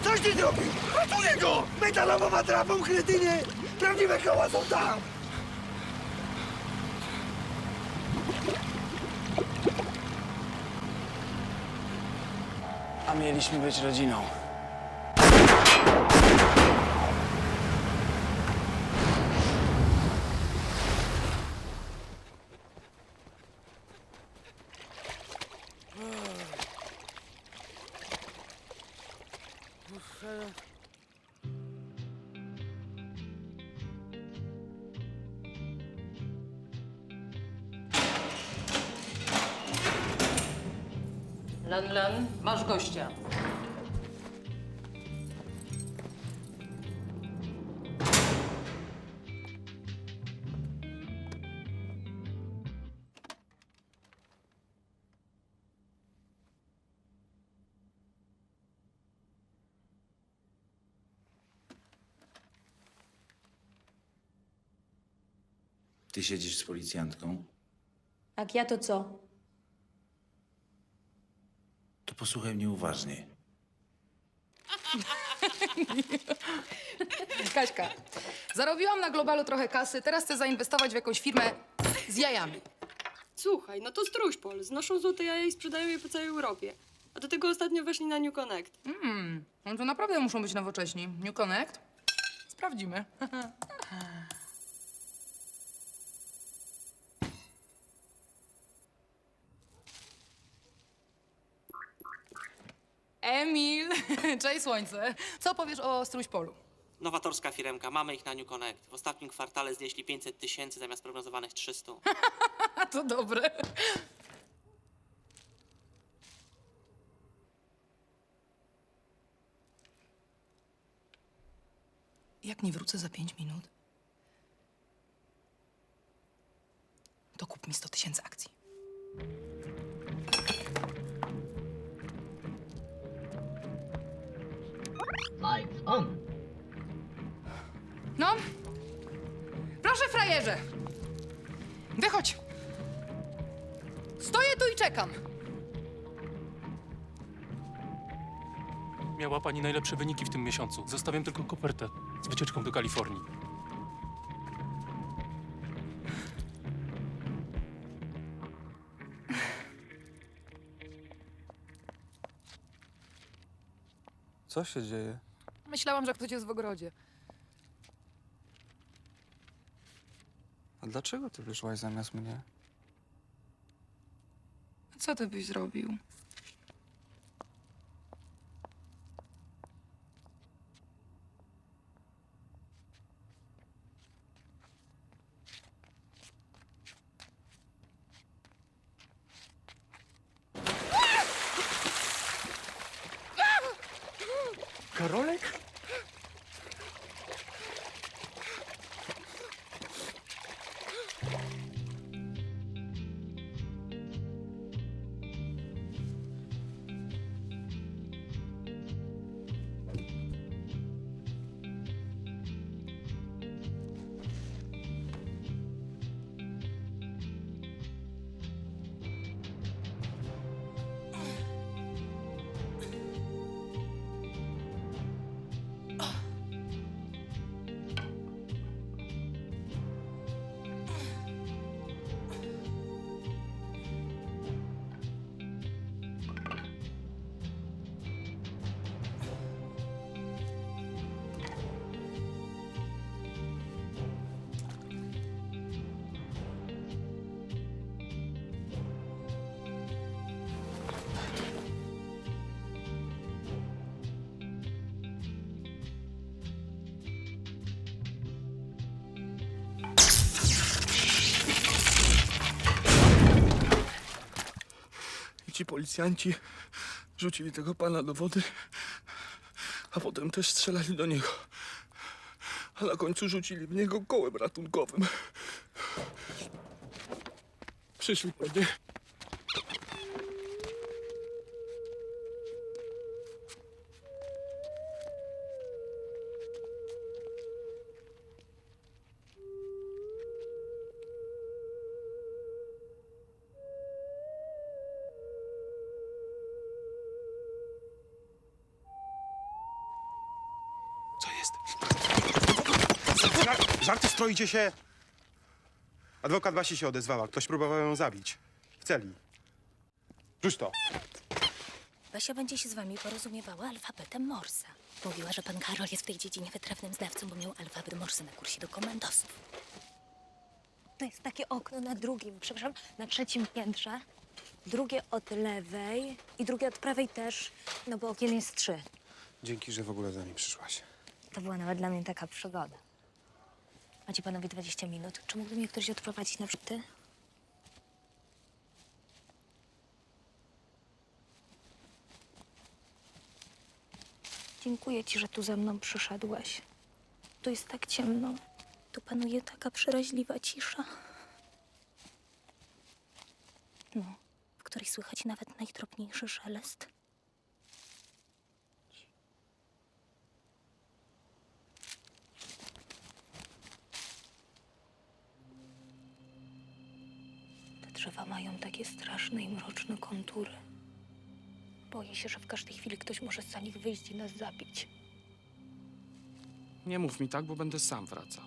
Coś ty zrobił! Ratuję go! Metalową atrapą, kretynie! Prawdziwe koła są tam! A mieliśmy być rodziną. Lan, masz gościa. Ty siedzisz z policjantką? Jak ja to co? To posłuchaj mnie uważnie. Kaśka, zarobiłam na globalu trochę kasy, teraz chcę zainwestować w jakąś firmę z jajami. Słuchaj, no to Struźpol. Znoszą złote jaja i sprzedają je po całej Europie. A do tego ostatnio weszli na New Connect. No to naprawdę muszą być nowocześni. New Connect? Sprawdzimy. Emil! Cześć, słońce. Co powiesz o Struś-Polu? Nowatorska firemka, mamy ich na New Connect. W ostatnim kwartale znieśli 500 000 zamiast prognozowanych 300. To dobre. Jak nie wrócę za 5 minut, to kup mi 100 000 akcji. Lights on. No, proszę, frajerze. Wychodź. Stoję tu i czekam. Miała pani najlepsze wyniki w tym miesiącu. Zostawiam tylko kopertę z wycieczką do Kalifornii. Co się dzieje? Myślałam, że ktoś jest w ogrodzie. A dlaczego ty wyszłaś zamiast mnie? Co ty byś zrobił? Karolek? I ci policjanci rzucili tego pana do wody, a potem też strzelali do niego. A na końcu rzucili w niego kołem ratunkowym. Przyszli po mnie. Co jest? Żarty stroicie się! Adwokat Basi się odezwała. Ktoś próbował ją zabić. W celi. Rzuć to. Basia będzie się z wami porozumiewała alfabetem Morsa. Mówiła, że pan Karol jest w tej dziedzinie wytrawnym znawcą, bo miał alfabet Morsa na kursie do komandosów. To jest takie okno na drugim, przepraszam, na trzecim piętrze. Drugie od lewej i drugie od prawej też, no bo okien jest 3. Dzięki, że w ogóle za nami przyszłaś. To była nawet dla mnie taka przygoda. Macie panowie 20 minut. Czy mógłby mnie ktoś odprowadzić na przykład ty? Dziękuję ci, że tu ze mną przyszedłeś. Tu jest tak ciemno. Tu panuje taka przeraźliwa cisza. No, w której słychać nawet najdrobniejszy szelest. Te drzewa mają takie straszne i mroczne kontury. Boję się, że w każdej chwili ktoś może za nich wyjść i nas zabić. Nie mów mi tak, bo będę sam wracał.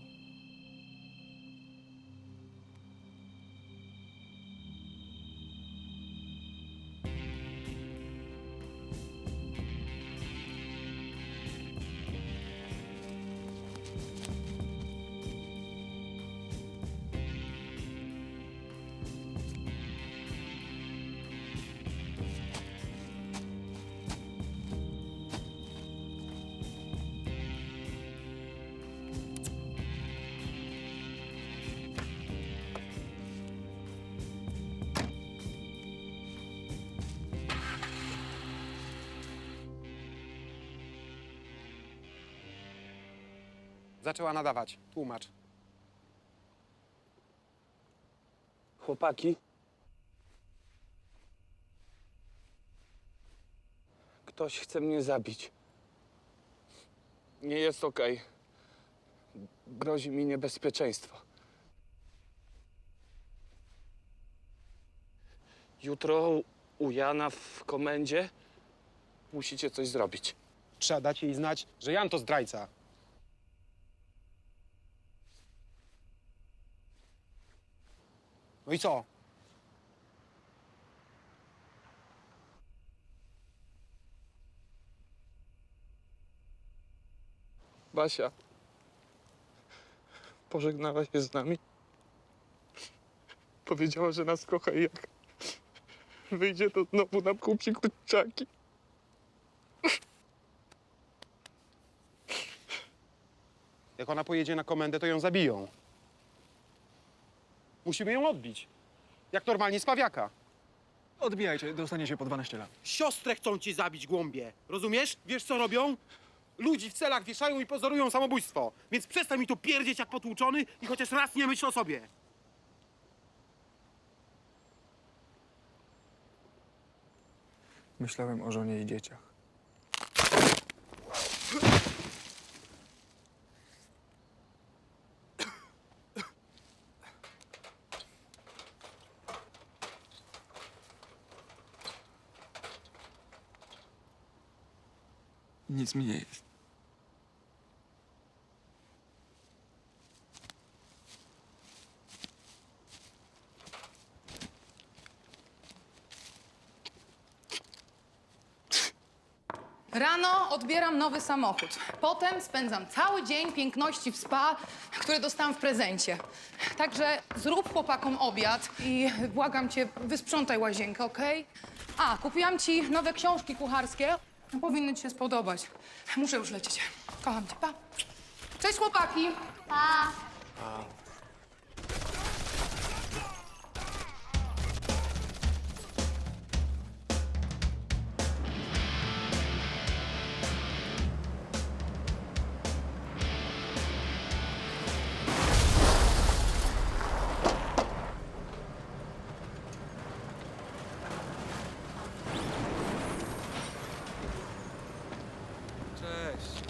Zaczęła nadawać. Tłumacz. Chłopaki. Ktoś chce mnie zabić. Nie jest okej. Grozi mi niebezpieczeństwo. Jutro u Jana w komendzie musicie coś zrobić. Trzeba dać jej znać, że Jan to zdrajca. No i co? Basia pożegnała się z nami. Powiedziała, że nas kocha i jak wyjdzie, to znowu nam kupi kurczaki. Jak ona pojedzie na komendę, to ją zabiją. Musimy ją odbić. Jak normalnie spawiaka. Odbijajcie, dostanie się po 12 lat. Siostrę chcą ci zabić, głąbie. Rozumiesz? Wiesz, co robią? Ludzi w celach wieszają i pozorują samobójstwo. Więc przestań mi tu pierdzieć jak potłuczony i chociaż raz nie myśl o sobie. Myślałem o żonie i dzieciach. Nic mi nie jest. Rano odbieram nowy samochód. Potem spędzam cały dzień piękności w spa, które dostałam w prezencie. Także zrób chłopakom obiad i błagam cię, wysprzątaj łazienkę, okej? A, kupiłam ci nowe książki kucharskie. Powinny ci się spodobać. Muszę już lecieć. Kocham cię, pa. Cześć, chłopaki. Pa! Cześć.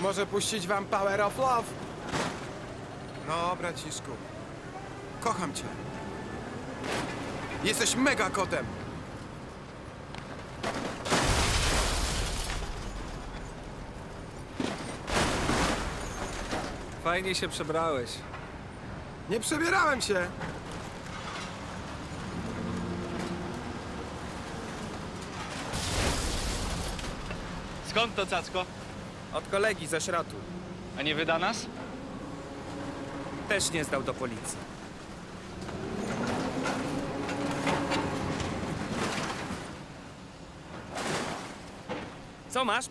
Może puścić wam Power of Love? No, braciszku. Kocham cię. Jesteś mega kotem. Fajnie się przebrałeś. Nie przebierałem się. Skąd to, cacko? Od kolegi ze Szrotu. A nie wyda nas? Też nie zdał do policji. Co masz?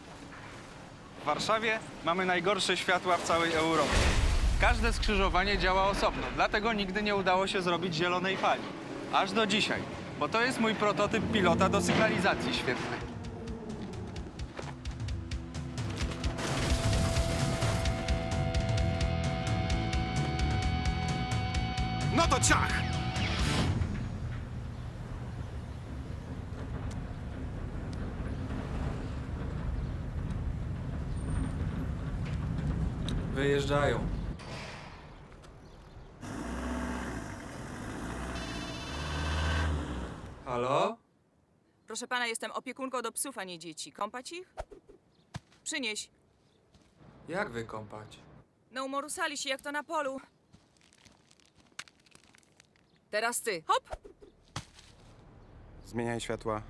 W Warszawie mamy najgorsze światła w całej Europie. Każde skrzyżowanie działa osobno, dlatego nigdy nie udało się zrobić zielonej fali. Aż do dzisiaj, bo to jest mój prototyp pilota do sygnalizacji świetlnej. No to ciach! Wyjeżdżają. Halo? Proszę pana, jestem opiekunką do psów, a nie dzieci. Kąpać ich? Przynieś. Jak wykąpać? No umorusali się jak to na polu. Teraz ty. Hop! Zmieniaj światła.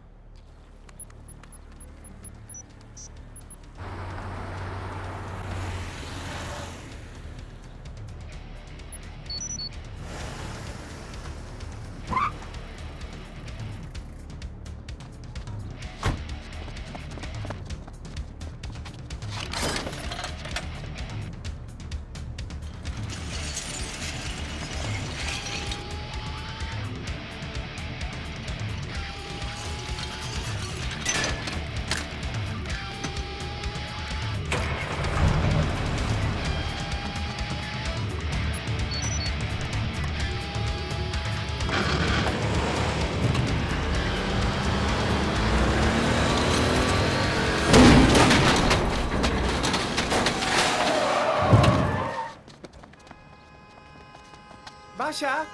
Basia!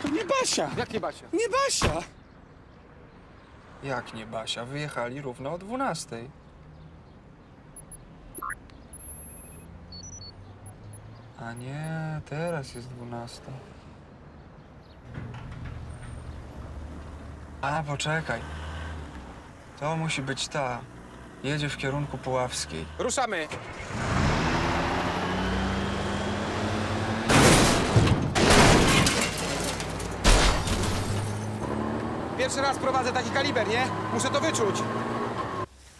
To nie Basia! Jak nie Basia? Nie Basia! Jak nie Basia? Wyjechali równo o 12:00. A nie, teraz jest 12:00. A, poczekaj. To musi być ta. Jedzie w kierunku Puławskiej. Ruszamy! Pierwszy raz prowadzę taki kaliber, nie? Muszę to wyczuć.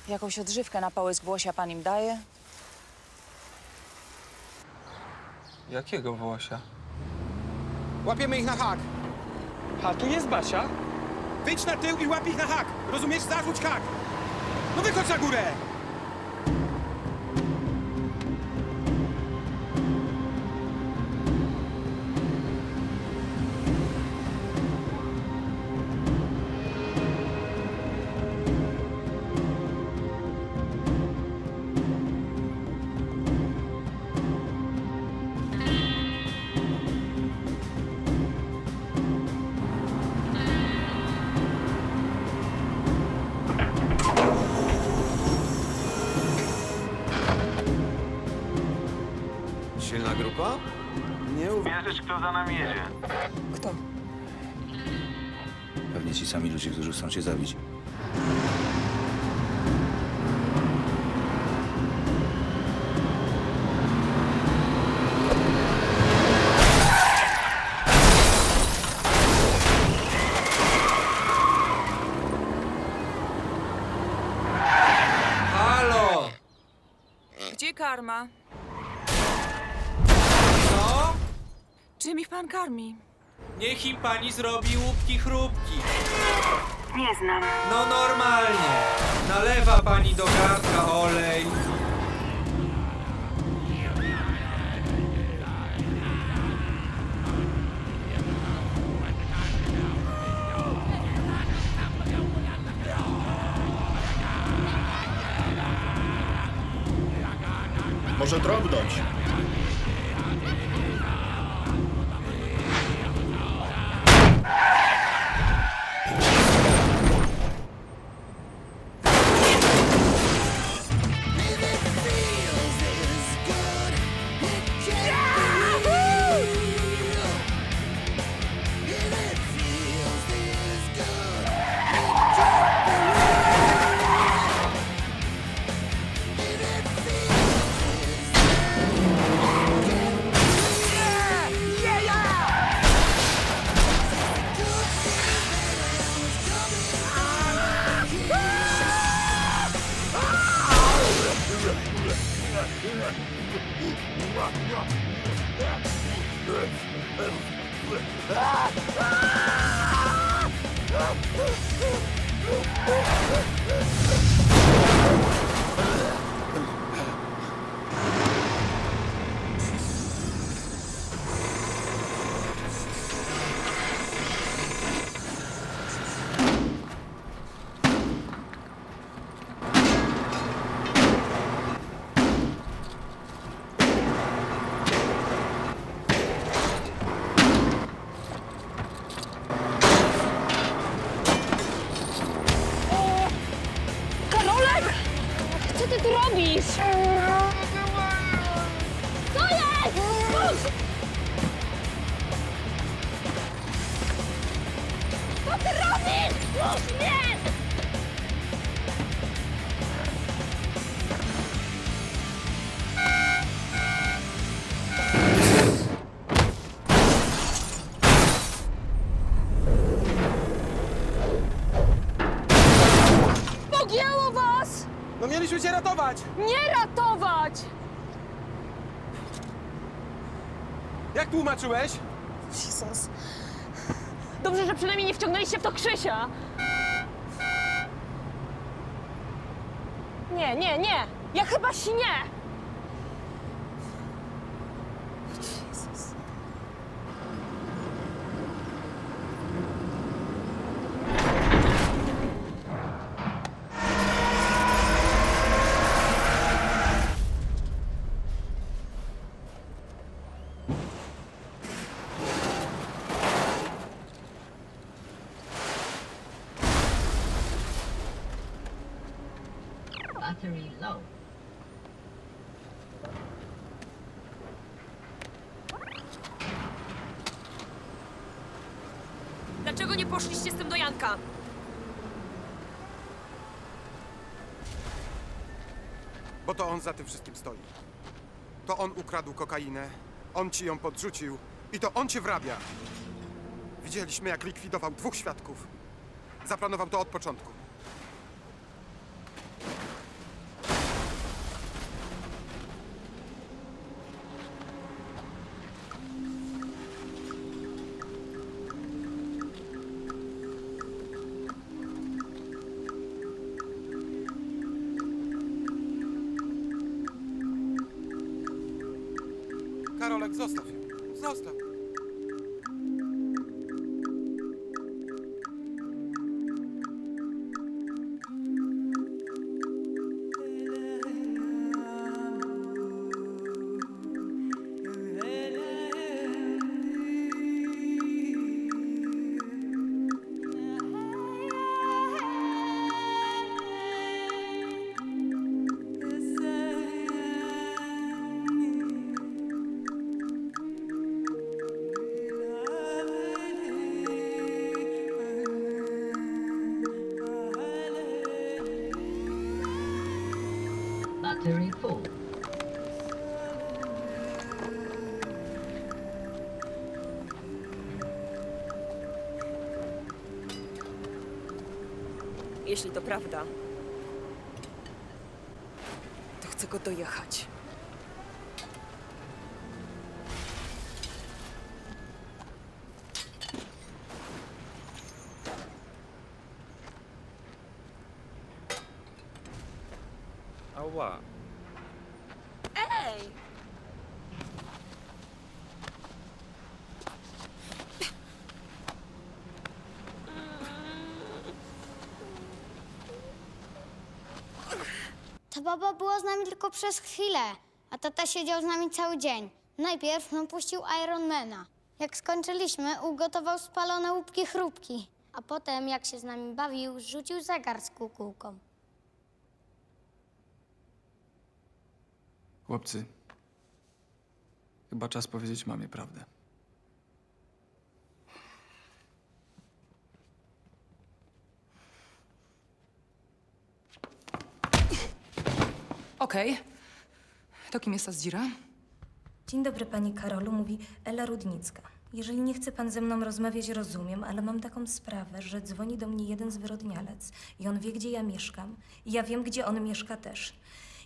Jakąś odżywkę na połysk włosia pan im daje? Jakiego włosia? Łapiemy ich na hak. A tu jest Basia? Wyjdź na tył i łap ich na hak. Rozumiesz? Zarzuć hak. No wychodź na górę! Silna grupa? Nie Uwierzysz, kto za nami jedzie? Kto? Pewnie ci sami ludzie, którzy chcą cię zabić. Halo! Gdzie karma? Co? Czym ich pan karmi? Niech im pani zrobi łupki chrupki. Nie znam. No normalnie. Nalewa pani do garnka olej. Może drobnąć. Co ty tu robisz? Co jest? Puść! Co ty robisz? Puść mnie! Pogięło was! No mieliśmy cię ratować! Nie ratować! Jak tłumaczyłeś? Jezus. Dobrze, że przynajmniej nie wciągnęliście w to Krzysia. Nie. Ja chyba śnię. Dlaczego nie poszliście z tym do Janka? Bo to on za tym wszystkim stoi. To on ukradł kokainę, on ci ją podrzucił i to on cię wrabia. Widzieliśmy, jak likwidował 2 świadków. Zaplanował to od początku. Karolek, zostaw ją. Zostaw. Battery full. Jeśli to prawda, to chcę go dojechać. Ała. Ej! Ta baba była z nami tylko przez chwilę, a tata siedział z nami cały dzień. Najpierw nam puścił Ironmana. Jak skończyliśmy, ugotował spalone łupki chrupki. A potem, jak się z nami bawił, rzucił zegar z kukułką. Chłopcy, chyba czas powiedzieć mamie prawdę. Okej. To kim jest ta zdzira? Dzień dobry, pani Karolu, mówi Ela Rudnicka. Jeżeli nie chce pan ze mną rozmawiać, rozumiem, ale mam taką sprawę, że dzwoni do mnie jeden zwyrodnialec i on wie, gdzie ja mieszkam i ja wiem, gdzie on mieszka też.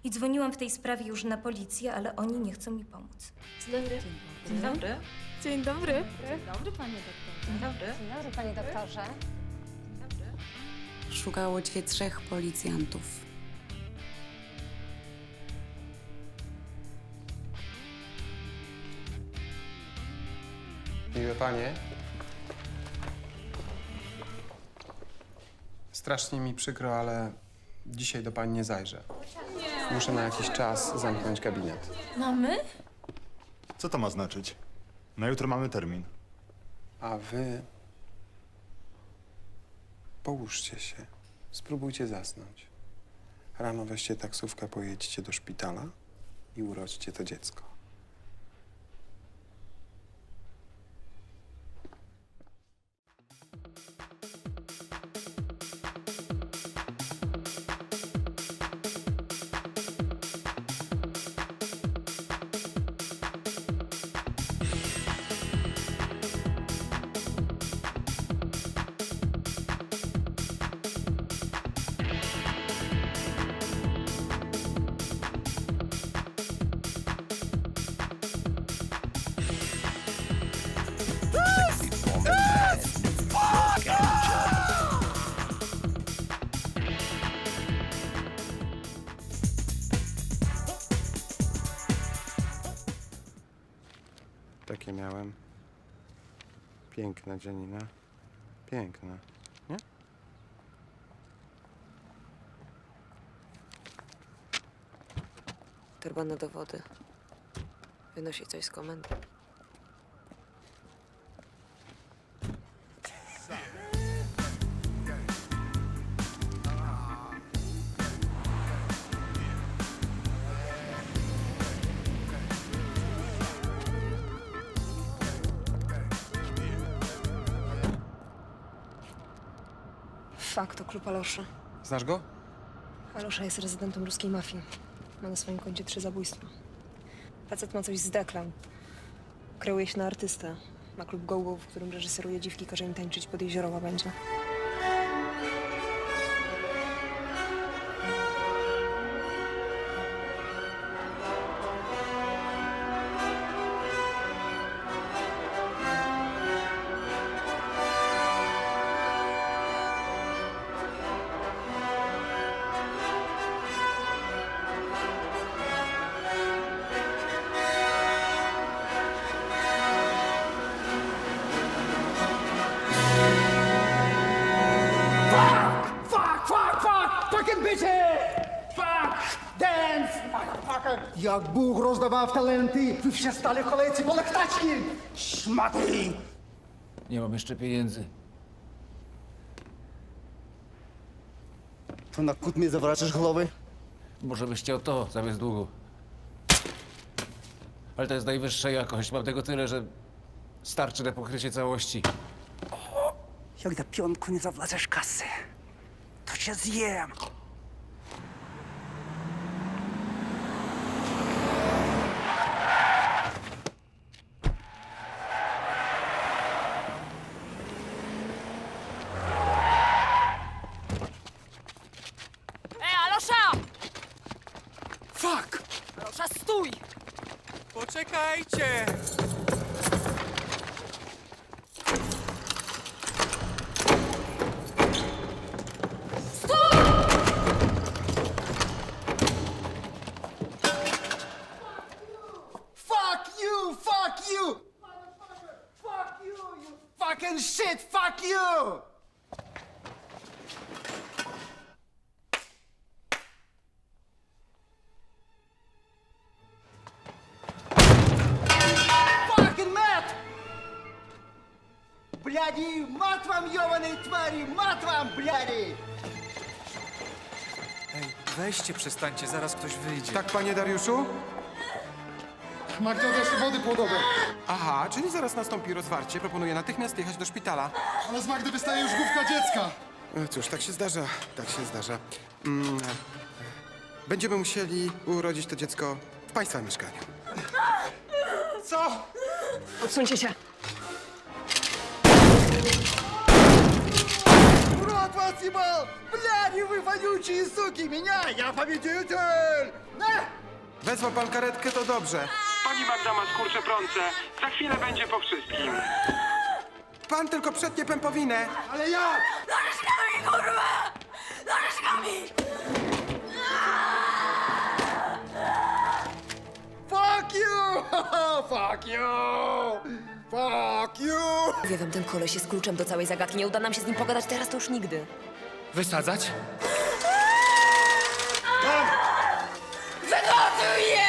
I dzwoniłam w tej sprawie już na policję, ale oni nie chcą mi pomóc. Dzień dobry. Dzień dobry. Dzień dobry. Dzień dobry, panie doktorze. Dzień dobry. Dzień dobry, panie doktorze. Szukało cię 3 policjantów. Miłe panie. Strasznie mi przykro, ale dzisiaj do pani nie zajrzę. Muszę na jakiś czas zamknąć gabinet. Mamy? Co to ma znaczyć? Na jutro mamy termin. A wy połóżcie się. Spróbujcie zasnąć. Rano weźcie taksówkę, pojedźcie do szpitala i urodźcie to dziecko. Takie miałem. Piękna Janina. Piękna, nie? Torba na dowody. Wynosi coś z komendy. Fak, to klub Aloszy. Znasz go? Alosza jest rezydentem ruskiej mafii. Ma na swoim koncie 3 zabójstwa. Facet ma coś z deklem. Kreuje się na artystę. Ma klub gołgów, w którym reżyseruje dziwki, każe im tańczyć pod jezioro Łabędzie. Fucking bitches! Fuck! Dance! Motherfucker! Jak Bóg rozdawał talenty, wy все stali kolejcy po lektaczki! Szmaty! Nie mam jeszcze pieniędzy. To na kut mnie zawracasz głowy? Może byś chciał to zamiast długu. Ale to jest najwyższa jakość. Mam tego tyle, że starczy na pokrycie całości. Jak do piątku nie zawlacasz kasy, to cię zjem! Alosza! Fuck! Alosza, stój! Poczekajcie! Fuck you! Fuck you! Motherfucker! Fuck you! You fucking shit! Fuck you! Fucking Matt! Бляди, мат вам, ёбаные твари! Мат вам, бляди! Ej, weźcie, przestańcie, zaraz ktoś wyjdzie. Tak, panie Dariuszu? Magda też wody płodowe. Aha, czyli zaraz nastąpi rozwarcie. Proponuję natychmiast jechać do szpitala. Ale z Magdy wystaje już główka dziecka. Cóż, tak się zdarza. Tak się zdarza. Będziemy musieli urodzić to dziecko w państwa mieszkaniu. Co? Odsuńcie się. Урод вас ебал! Бляди, вы вонючие суки! Меня! Я победитель! На! Wezwał pan karetkę, to dobrze. Pani Magda ma skurcze prące. Za chwilę będzie po wszystkim. Pan tylko przetnie pępowinę. Ale jak? Nożyczkami, kurwa! Nożyczkami! Fuck you! Fuck you! Fuck you! Wie wam, ten koleś jest kluczem do całej zagadki. Nie uda nam się z nim pogadać teraz, to już nigdy. Wysadzać? Wygotuj je!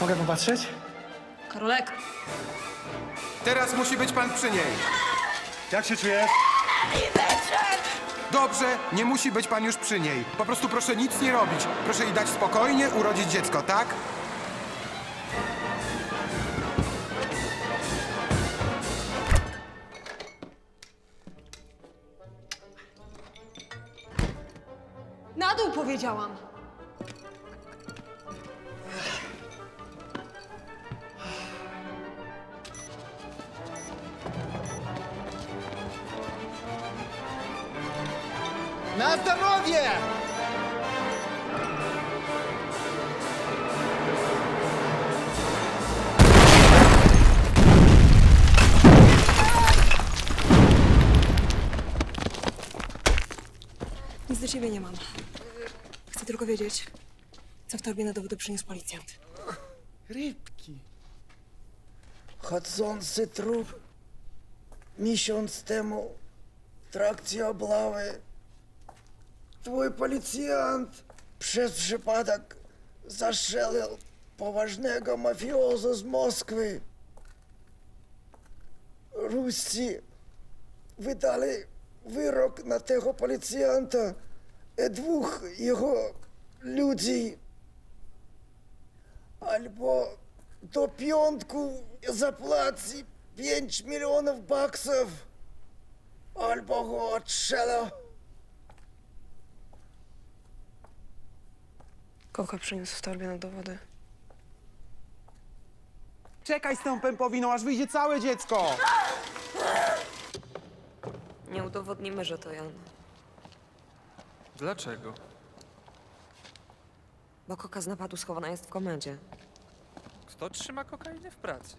Mogę popatrzeć? Karolek, Teraz musi być pan przy niej. Jak się czujesz? Dobrze, nie musi być pan już przy niej. Po prostu proszę nic nie robić. Proszę jej dać spokojnie urodzić dziecko, tak? na dół powiedziałam. Na zdrowie! Nic do ciebie nie mam. Chcę tylko wiedzieć, co w torbie na dowody przyniósł policjant. Rybki. Chodzący trup. Miesiąc temu w trakcie obławy twój policjant przez przypadek zastrzelił poważnego mafiozo z Moskwy. Ruscy wydali wyrok na tego policjanta i 2 jego ludzi. Albo do piątku zapłaci 5 milionów baksów, albo go odstrzelę. Kocha przyniósł w torbie na dowody. Czekaj z tą pępowiną, aż wyjdzie całe dziecko! Nie udowodnimy, że to Jan. Dlaczego? Bo koka z napadu schowana jest w komendzie. Kto trzyma kokainę w pracy?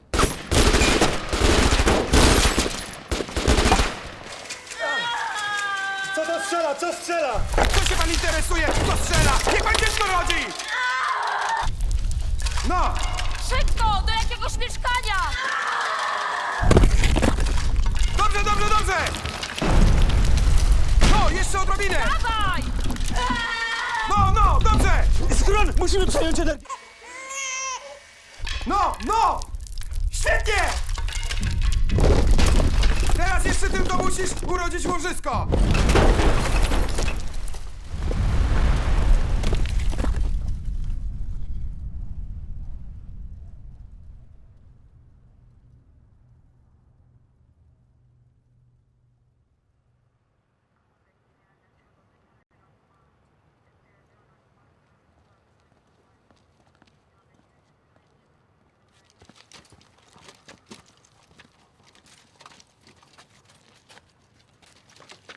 Co to strzela? Co strzela? Co się pan interesuje? Co strzela? Niech pan dziecko rodzi! No! Szybko! Do jakiegoś mieszkania! Dobrze, dobrze, dobrze! No, jeszcze odrobinę! Dawaj! No, no, dobrze! Skron, musimy przejąć energię! No, no! Świetnie! Teraz jeszcze tylko musisz urodzić łożysko!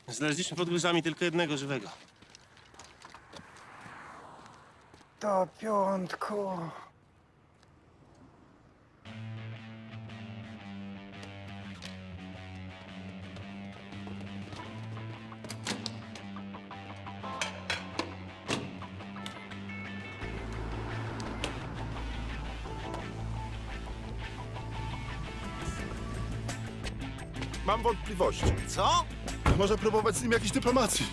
Znaleźliśmy pod gryzami tylko jednego żywego. Do piątku. Mam wątpliwości. Co? Może próbować z nim jakiejś dyplomacji.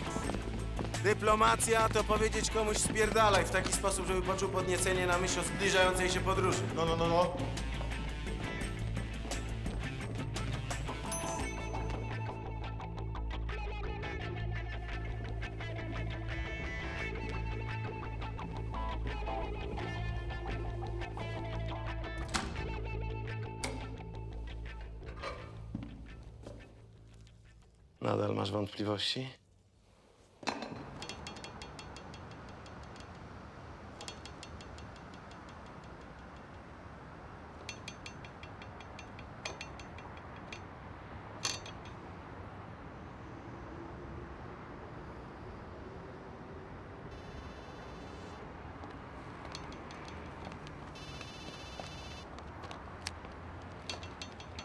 Dyplomacja to powiedzieć komuś spierdalaj w taki sposób, żeby poczuł podniecenie na myśl o zbliżającej się podróży. No. Nadal masz wątpliwości?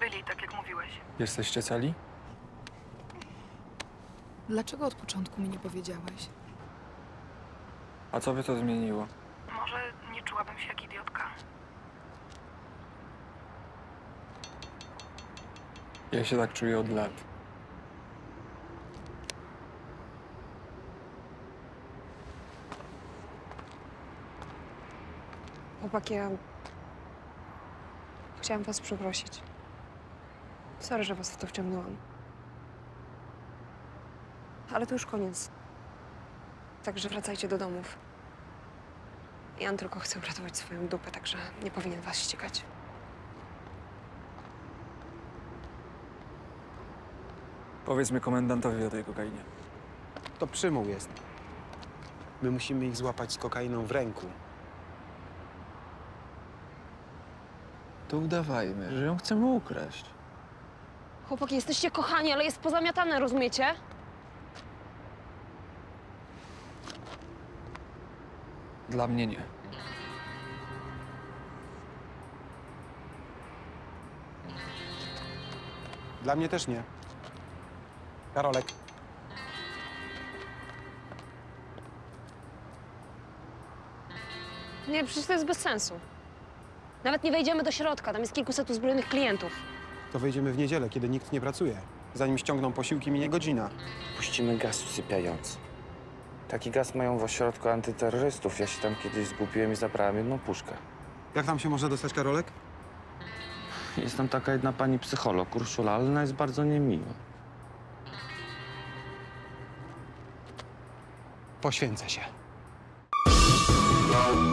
Byli, tak jak mówiłeś. Jesteście cali? Dlaczego od początku mi nie powiedziałeś? A co by to zmieniło? Może nie czułabym się jak idiotka. Ja się tak czuję od lat. Chłopaki, ja chciałam was przeprosić. Sorry, że was w to wciągnęłam. Ale to już koniec. Także wracajcie do domów. Jan tylko chce uratować swoją dupę, także nie powinien was ścigać. Powiedzmy komendantowi o tej kokainie. To przymuł jest. My musimy ich złapać z kokainą w ręku. To udawajmy, że ją chcemy ukraść. Chłopaki, jesteście kochani, ale jest pozamiatane, rozumiecie? Dla mnie nie. Dla mnie też nie. Karolek. Nie, przecież to jest bez sensu. Nawet nie wejdziemy do środka, tam jest kilkuset uzbrojonych klientów. To wejdziemy w niedzielę, kiedy nikt nie pracuje. Zanim ściągną posiłki, minie godzina. Puścimy gaz usypiający. Taki gaz mają w ośrodku antyterrorystów. Ja się tam kiedyś zgubiłem i zabrałem jedną puszkę. Jak tam się można dostać, Karolek? Jest tam taka jedna pani psycholog, Urszula, ale ona jest bardzo niemiła. Poświęcę się. No.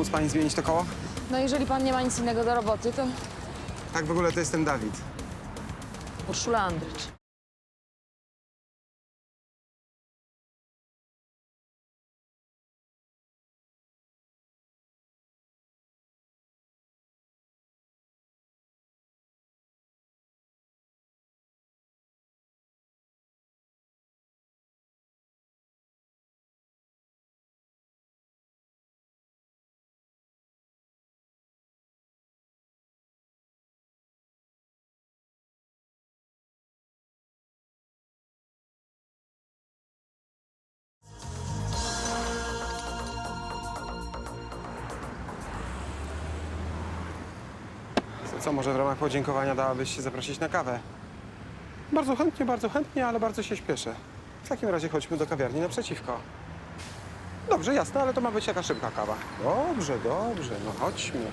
pomóc pani zmienić to koło? No jeżeli pan nie ma nic innego do roboty, to Tak, w ogóle to jestem Dawid. Urszula Andrycz. Co, może w ramach podziękowania dałabyś się zaprosić na kawę? Bardzo chętnie, ale bardzo się śpieszę. W takim razie chodźmy do kawiarni naprzeciwko. Dobrze, jasne, ale to ma być jaka szybka kawa. Dobrze, no chodźmy.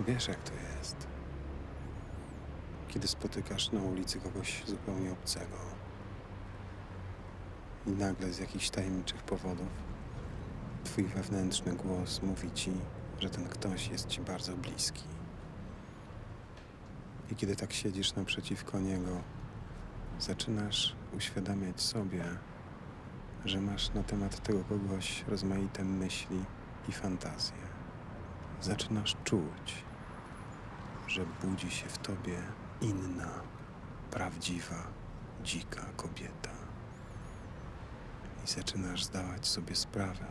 Wiesz, jak to jest, kiedy spotykasz na ulicy kogoś zupełnie obcego i nagle z jakichś tajemniczych powodów twój wewnętrzny głos mówi ci, że ten ktoś jest ci bardzo bliski. I kiedy tak siedzisz naprzeciwko niego, zaczynasz uświadamiać sobie, że masz na temat tego kogoś rozmaite myśli i fantazje. Zaczynasz czuć, że budzi się w tobie inna, prawdziwa, dzika kobieta. I zaczynasz zdawać sobie sprawę,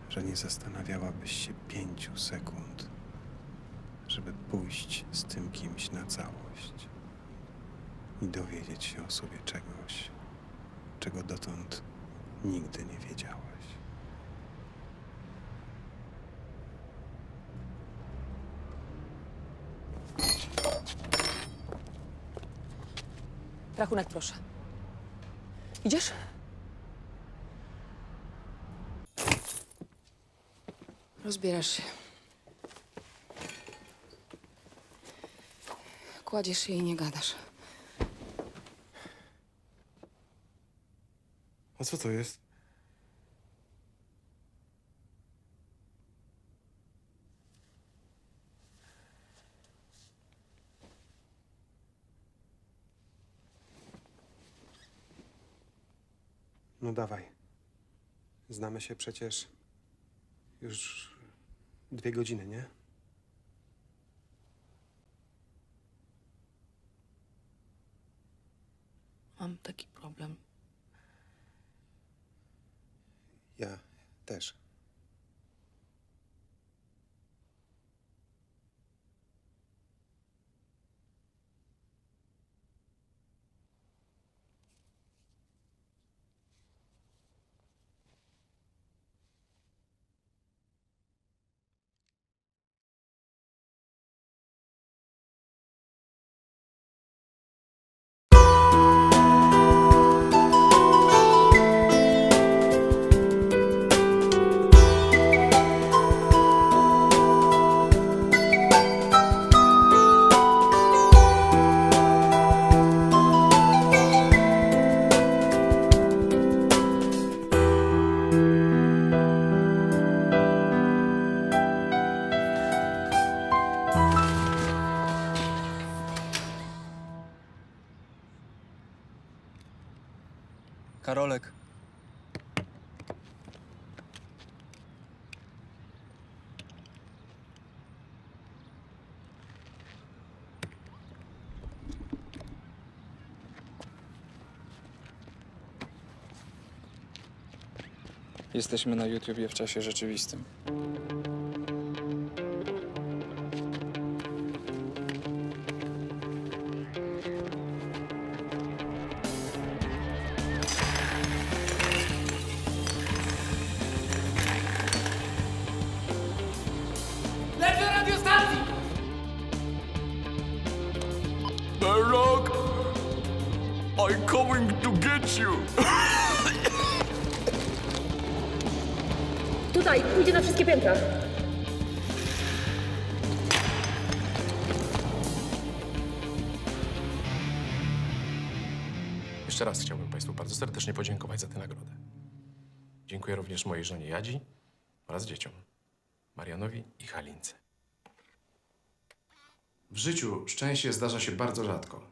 że nie zastanawiałabyś się 5 sekund, żeby pójść z tym kimś na całość i dowiedzieć się o sobie czegoś, czego dotąd nigdy nie wiedziałeś. Rachunek, proszę. Idziesz? Rozbierasz się. Kładziesz się i nie gadasz. A co to jest? No dawaj. Znamy się przecież już 2 godziny, nie? Mam taki problem. Ja też. Karolek. Jesteśmy na YouTubie w czasie rzeczywistym. Lecę radiostacji! Rock, I'm coming to get you. Tutaj, pójdzie na wszystkie piętra. Jeszcze raz chciałbym Państwu bardzo serdecznie podziękować za tę nagrodę. Dziękuję również mojej żonie Jadzi oraz dzieciom, Marianowi i Halince. W życiu szczęście zdarza się bardzo rzadko,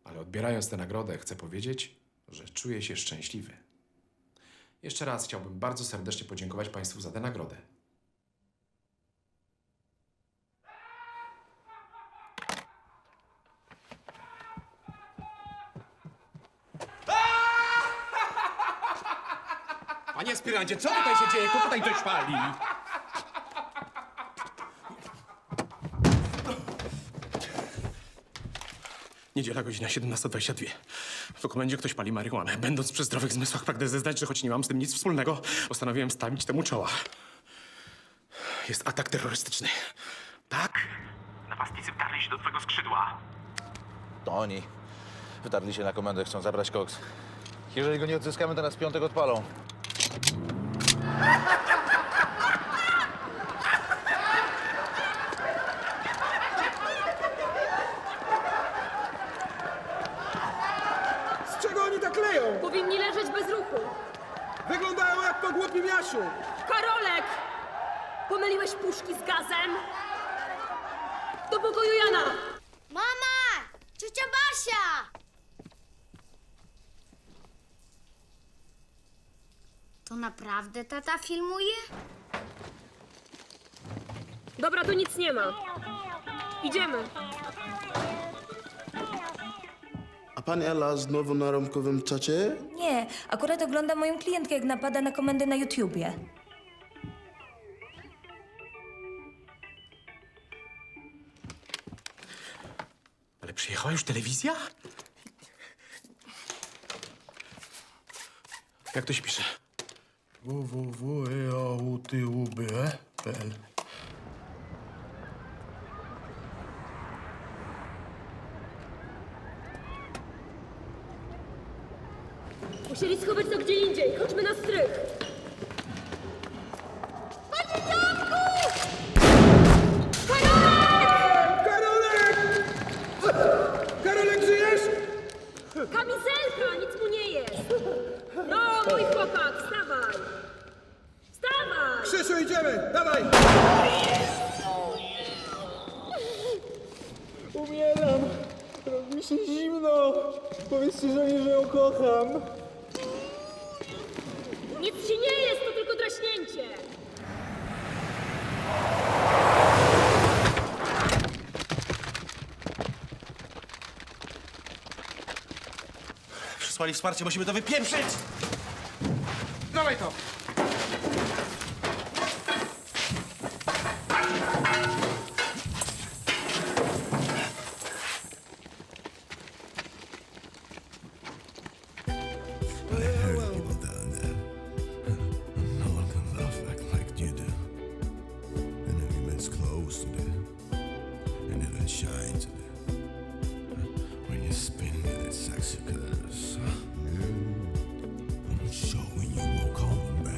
ale odbierając tę nagrodę chcę powiedzieć, że czuję się szczęśliwy. Jeszcze raz chciałbym bardzo serdecznie podziękować Państwu za tę nagrodę. Panie aspirancie, co tutaj się dzieje? Kto tutaj coś pali? Niedziela, godzina 17:22. W komendzie ktoś pali marihuanę. Będąc przy zdrowych zmysłach, pragnę zeznać, że choć nie mam z tym nic wspólnego, postanowiłem stawić temu czoła. Jest atak terrorystyczny. Tak? Napastnicy wdarli się do twojego skrzydła. To oni. Wdarli się na komendę, chcą zabrać koks. Jeżeli go nie odzyskamy, to nas w piątek odpalą. Z czego oni tak leją? Powinni leżeć bez ruchu. Wyglądają jak po głupim Jasiu. Karolek! Pomyliłeś puszki z gazem? Do pokoju Jana! Mama! Ciocia Basia! To naprawdę tata filmuje? Dobra, to nic nie ma. Idziemy. A pani Ela znowu na rąbkowym czacie? Nie, akurat oglądam moją klientkę, jak napada na komendę na YouTubie. Ale przyjechała już telewizja? Jak to się pisze? www.eautube.pl Musieli schować to gdzie indziej. Chodźmy na strych. Karolek! Karolek, żyjesz? Kamizelka! Nic mu nie jest. No, mój chłopak, wstawaj. Wstawaj! Krzysiu, idziemy! Dawaj! Umieram! Robi się zimno! Powiedzcie żonie, że ją kocham! Nic ci nie jest, to tylko draśnięcie. Przysłali wsparcie, musimy to wypieprzyć! Dawaj to! Showing you won't come back.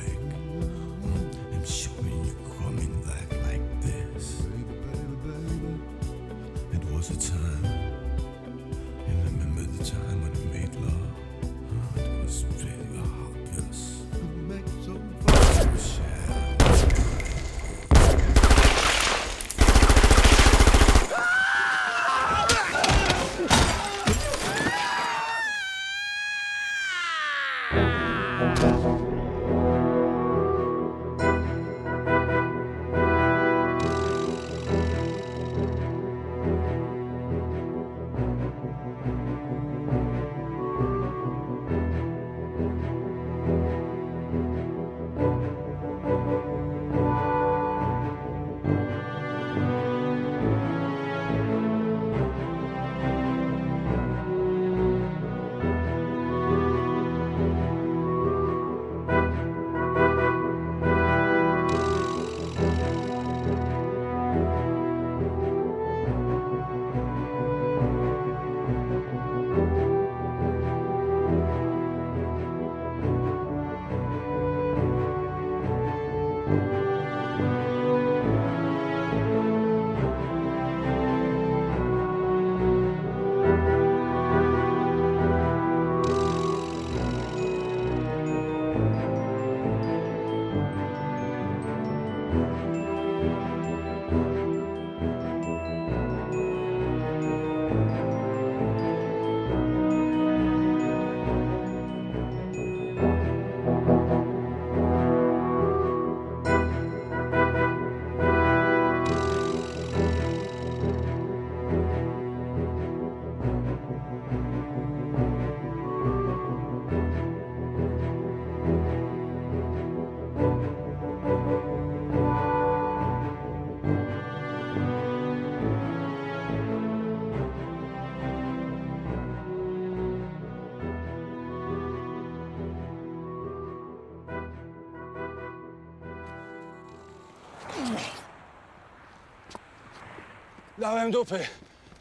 Dałem dupy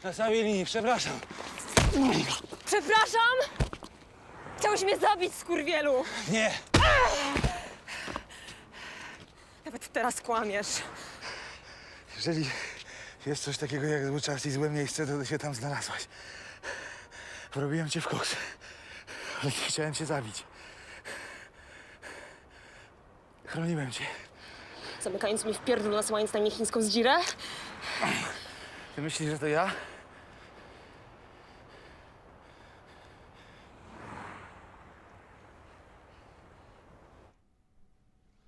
na całej linii, przepraszam. Przepraszam! Chciałeś mnie zabić, skurwielu! Nie! Nawet teraz kłamiesz. Jeżeli jest coś takiego jak zły czas i złe miejsce, to się tam znalazłaś. Porobiłem cię w koks, ale nie chciałem cię zabić. Chroniłem cię. Zamykając mi w pierdlu, nasyłając na mnie chińską zdzirę? Ty myślisz, że to ja?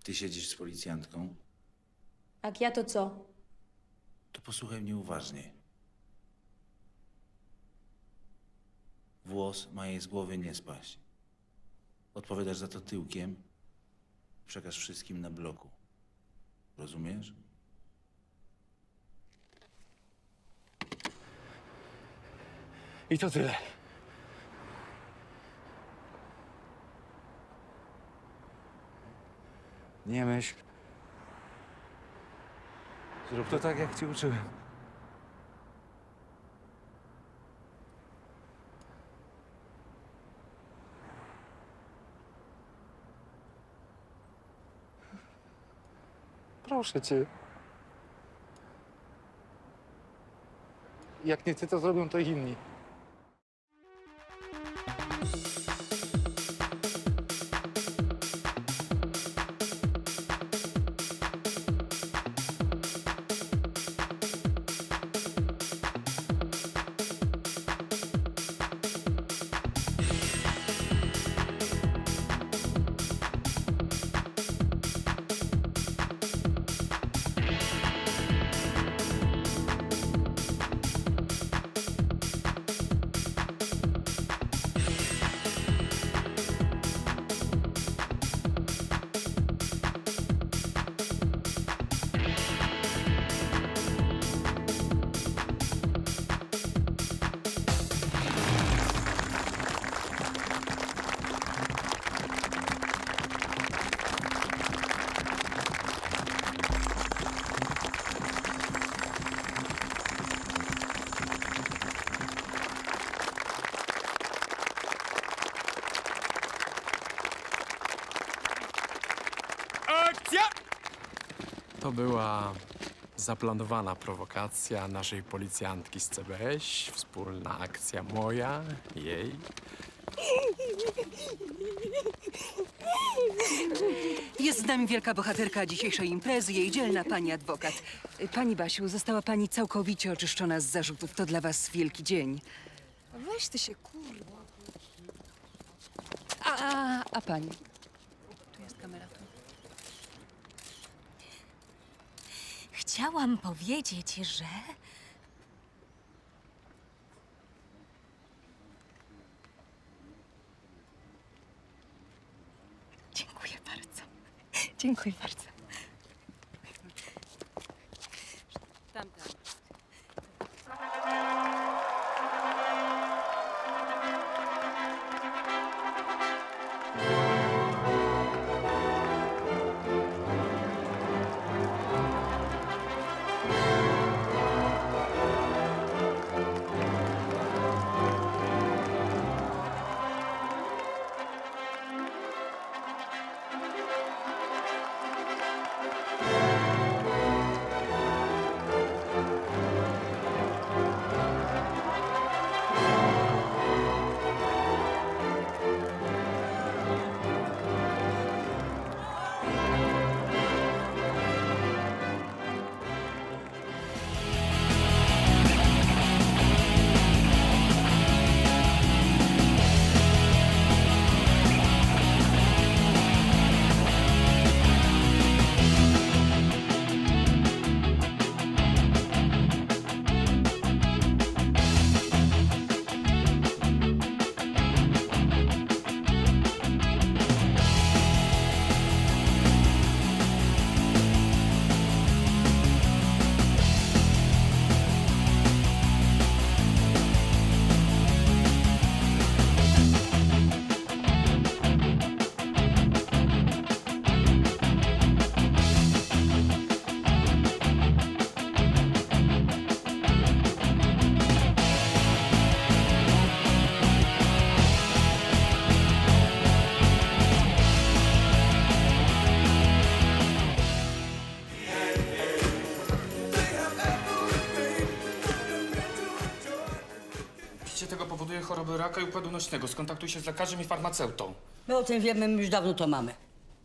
Ty siedzisz z policjantką, Jak ja to co? to posłuchaj mnie uważnie. Włos ma jej z głowy nie spaść. Odpowiadasz za to tyłkiem. Przekaż wszystkim na bloku. Rozumiesz? I to tyle. Nie myśl. Zrób to tak, jak cię uczyłem. Proszę cię. Jak nie ty, to zrobią to inni. Akcja! To była zaplanowana prowokacja naszej policjantki z CBŚ. Wspólna akcja moja, jej. Jest z nami wielka bohaterka dzisiejszej imprezy, jej dzielna pani adwokat. Pani Basiu, została pani całkowicie oczyszczona z zarzutów. To dla was wielki dzień. Weź ty się, kurwa. A pani? Tu jest kamera. Chciałam powiedzieć, że... Dziękuję bardzo. Dziękuję bardzo. Tamta. raka i układu nośnego. Skontaktuj się z lekarzem i farmaceutą. My o tym wiemy, my już dawno to mamy.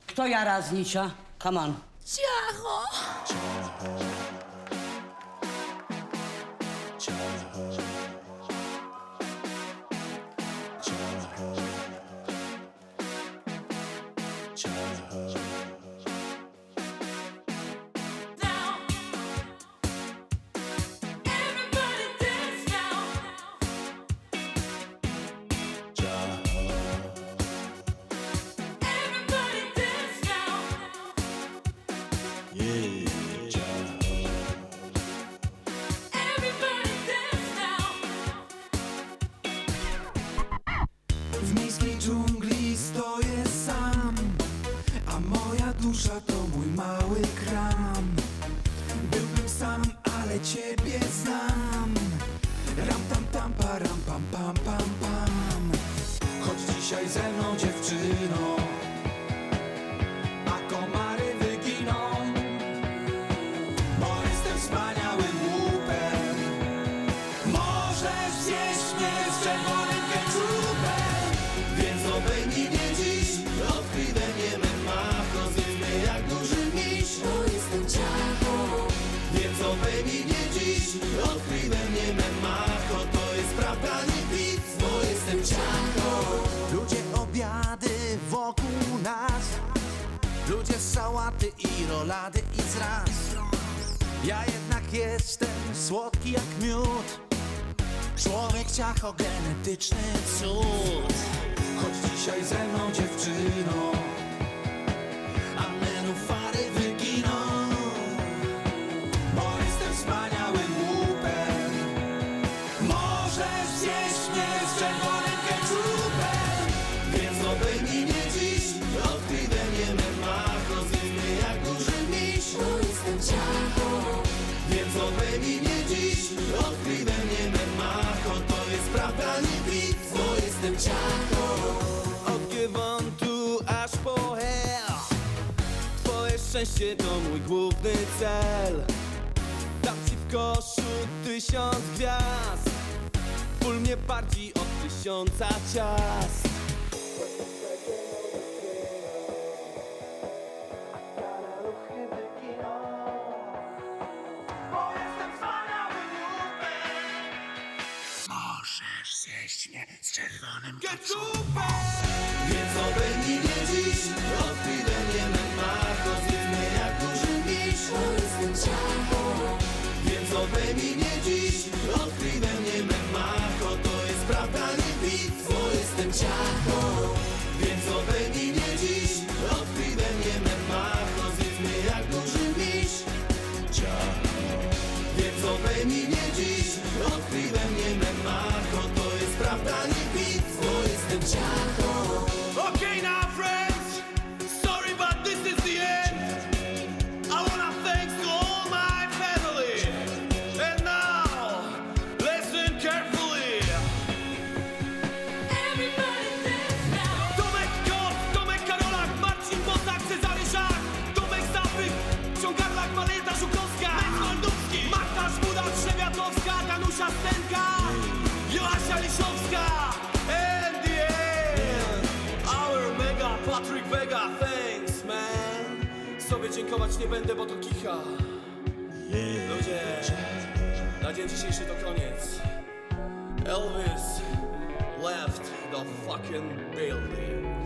Kto jara znicza? Come on. Ciacho! W miejskiej dżungli stoję sam, a moja dusza to mój mały kram. Byłbym sam, ale ciebie znam. Ram tam tam param pam pam pam pam. Chodź dzisiaj ze mną, dziewczyno, a komary wyginą. Bo jestem wspaniałym łupem. Możesz zjeść mnie z czerwonym keczupem. Więc obejmij mnie dziś, odkryj we mnie me macho. Zjedz mnie jak duży miś, bo jestem ciacho. Więc obejmij mnie dziś, odkryj we mnie me macho. To jest prawda, nie pic, bo jestem ciacho. Ludzie obiady wokół nas, ludzie sałaty i rolady i zraz. Ja jednak jestem słodki jak miód, człowiek ciacho, genetyczny cud. Chodź dzisiaj ze mną, dziewczyno, a menufary wyginą. Bo jestem wspaniałym łupem. Możesz zjeść mnie z czerwonym keczupem. Więc obejmij mnie dziś, odkryj we mnie me macho. Zjedz mnie jak duży miś, bo jestem ciacho. Więc obejmij mnie dziś, odkryj we mnie me macho. To jest prawda, nie pic, bo jestem ciacho. Odgrywam tu aż po hell. Twoje szczęście to mój główny cel. Dam ci w koszu 1000 gwiazd. Ból mnie bardziej od 1000 ciast. Możesz zjeść mnie z czerwonym keczupem. Więc obejmij mnie dziś, odkryj we mnie me macho. Zjedz mnie jak duży miś, bo jestem ciacho. Więc obejmij mnie dziś, odkryj we mnie me macho. To jest prawda, nie pic, bo jestem ciacho. Więc obejmij mnie dziś, odkryj we mnie me macho. Zjedz mnie jak duży miś, ciacho. Więc obejmij mnie dziś, odkryj we mnie me macho. To jest prawda, nie pic, bo jestem ciacho. Okay now friends, sorry but this is the end. I wanna thank to all my family. And now, listen carefully. Everybody dance now. Tomek Kot, Tomek Karolak, Marcin Bosak, Cezary Żak, Tomek Sapych, Ciągarlak, Maleta Żukowska, Lech Moldowski, Marta Żmuda, Trzebiatowska, Danusia Stenka, Joasia Liszowska. And the end, our mega Patryk Vega, thanks man. Sobie dziękować nie będę, bo to kicha. Ludzie, na dzień dzisiejszy to koniec. Elvis left the fucking building.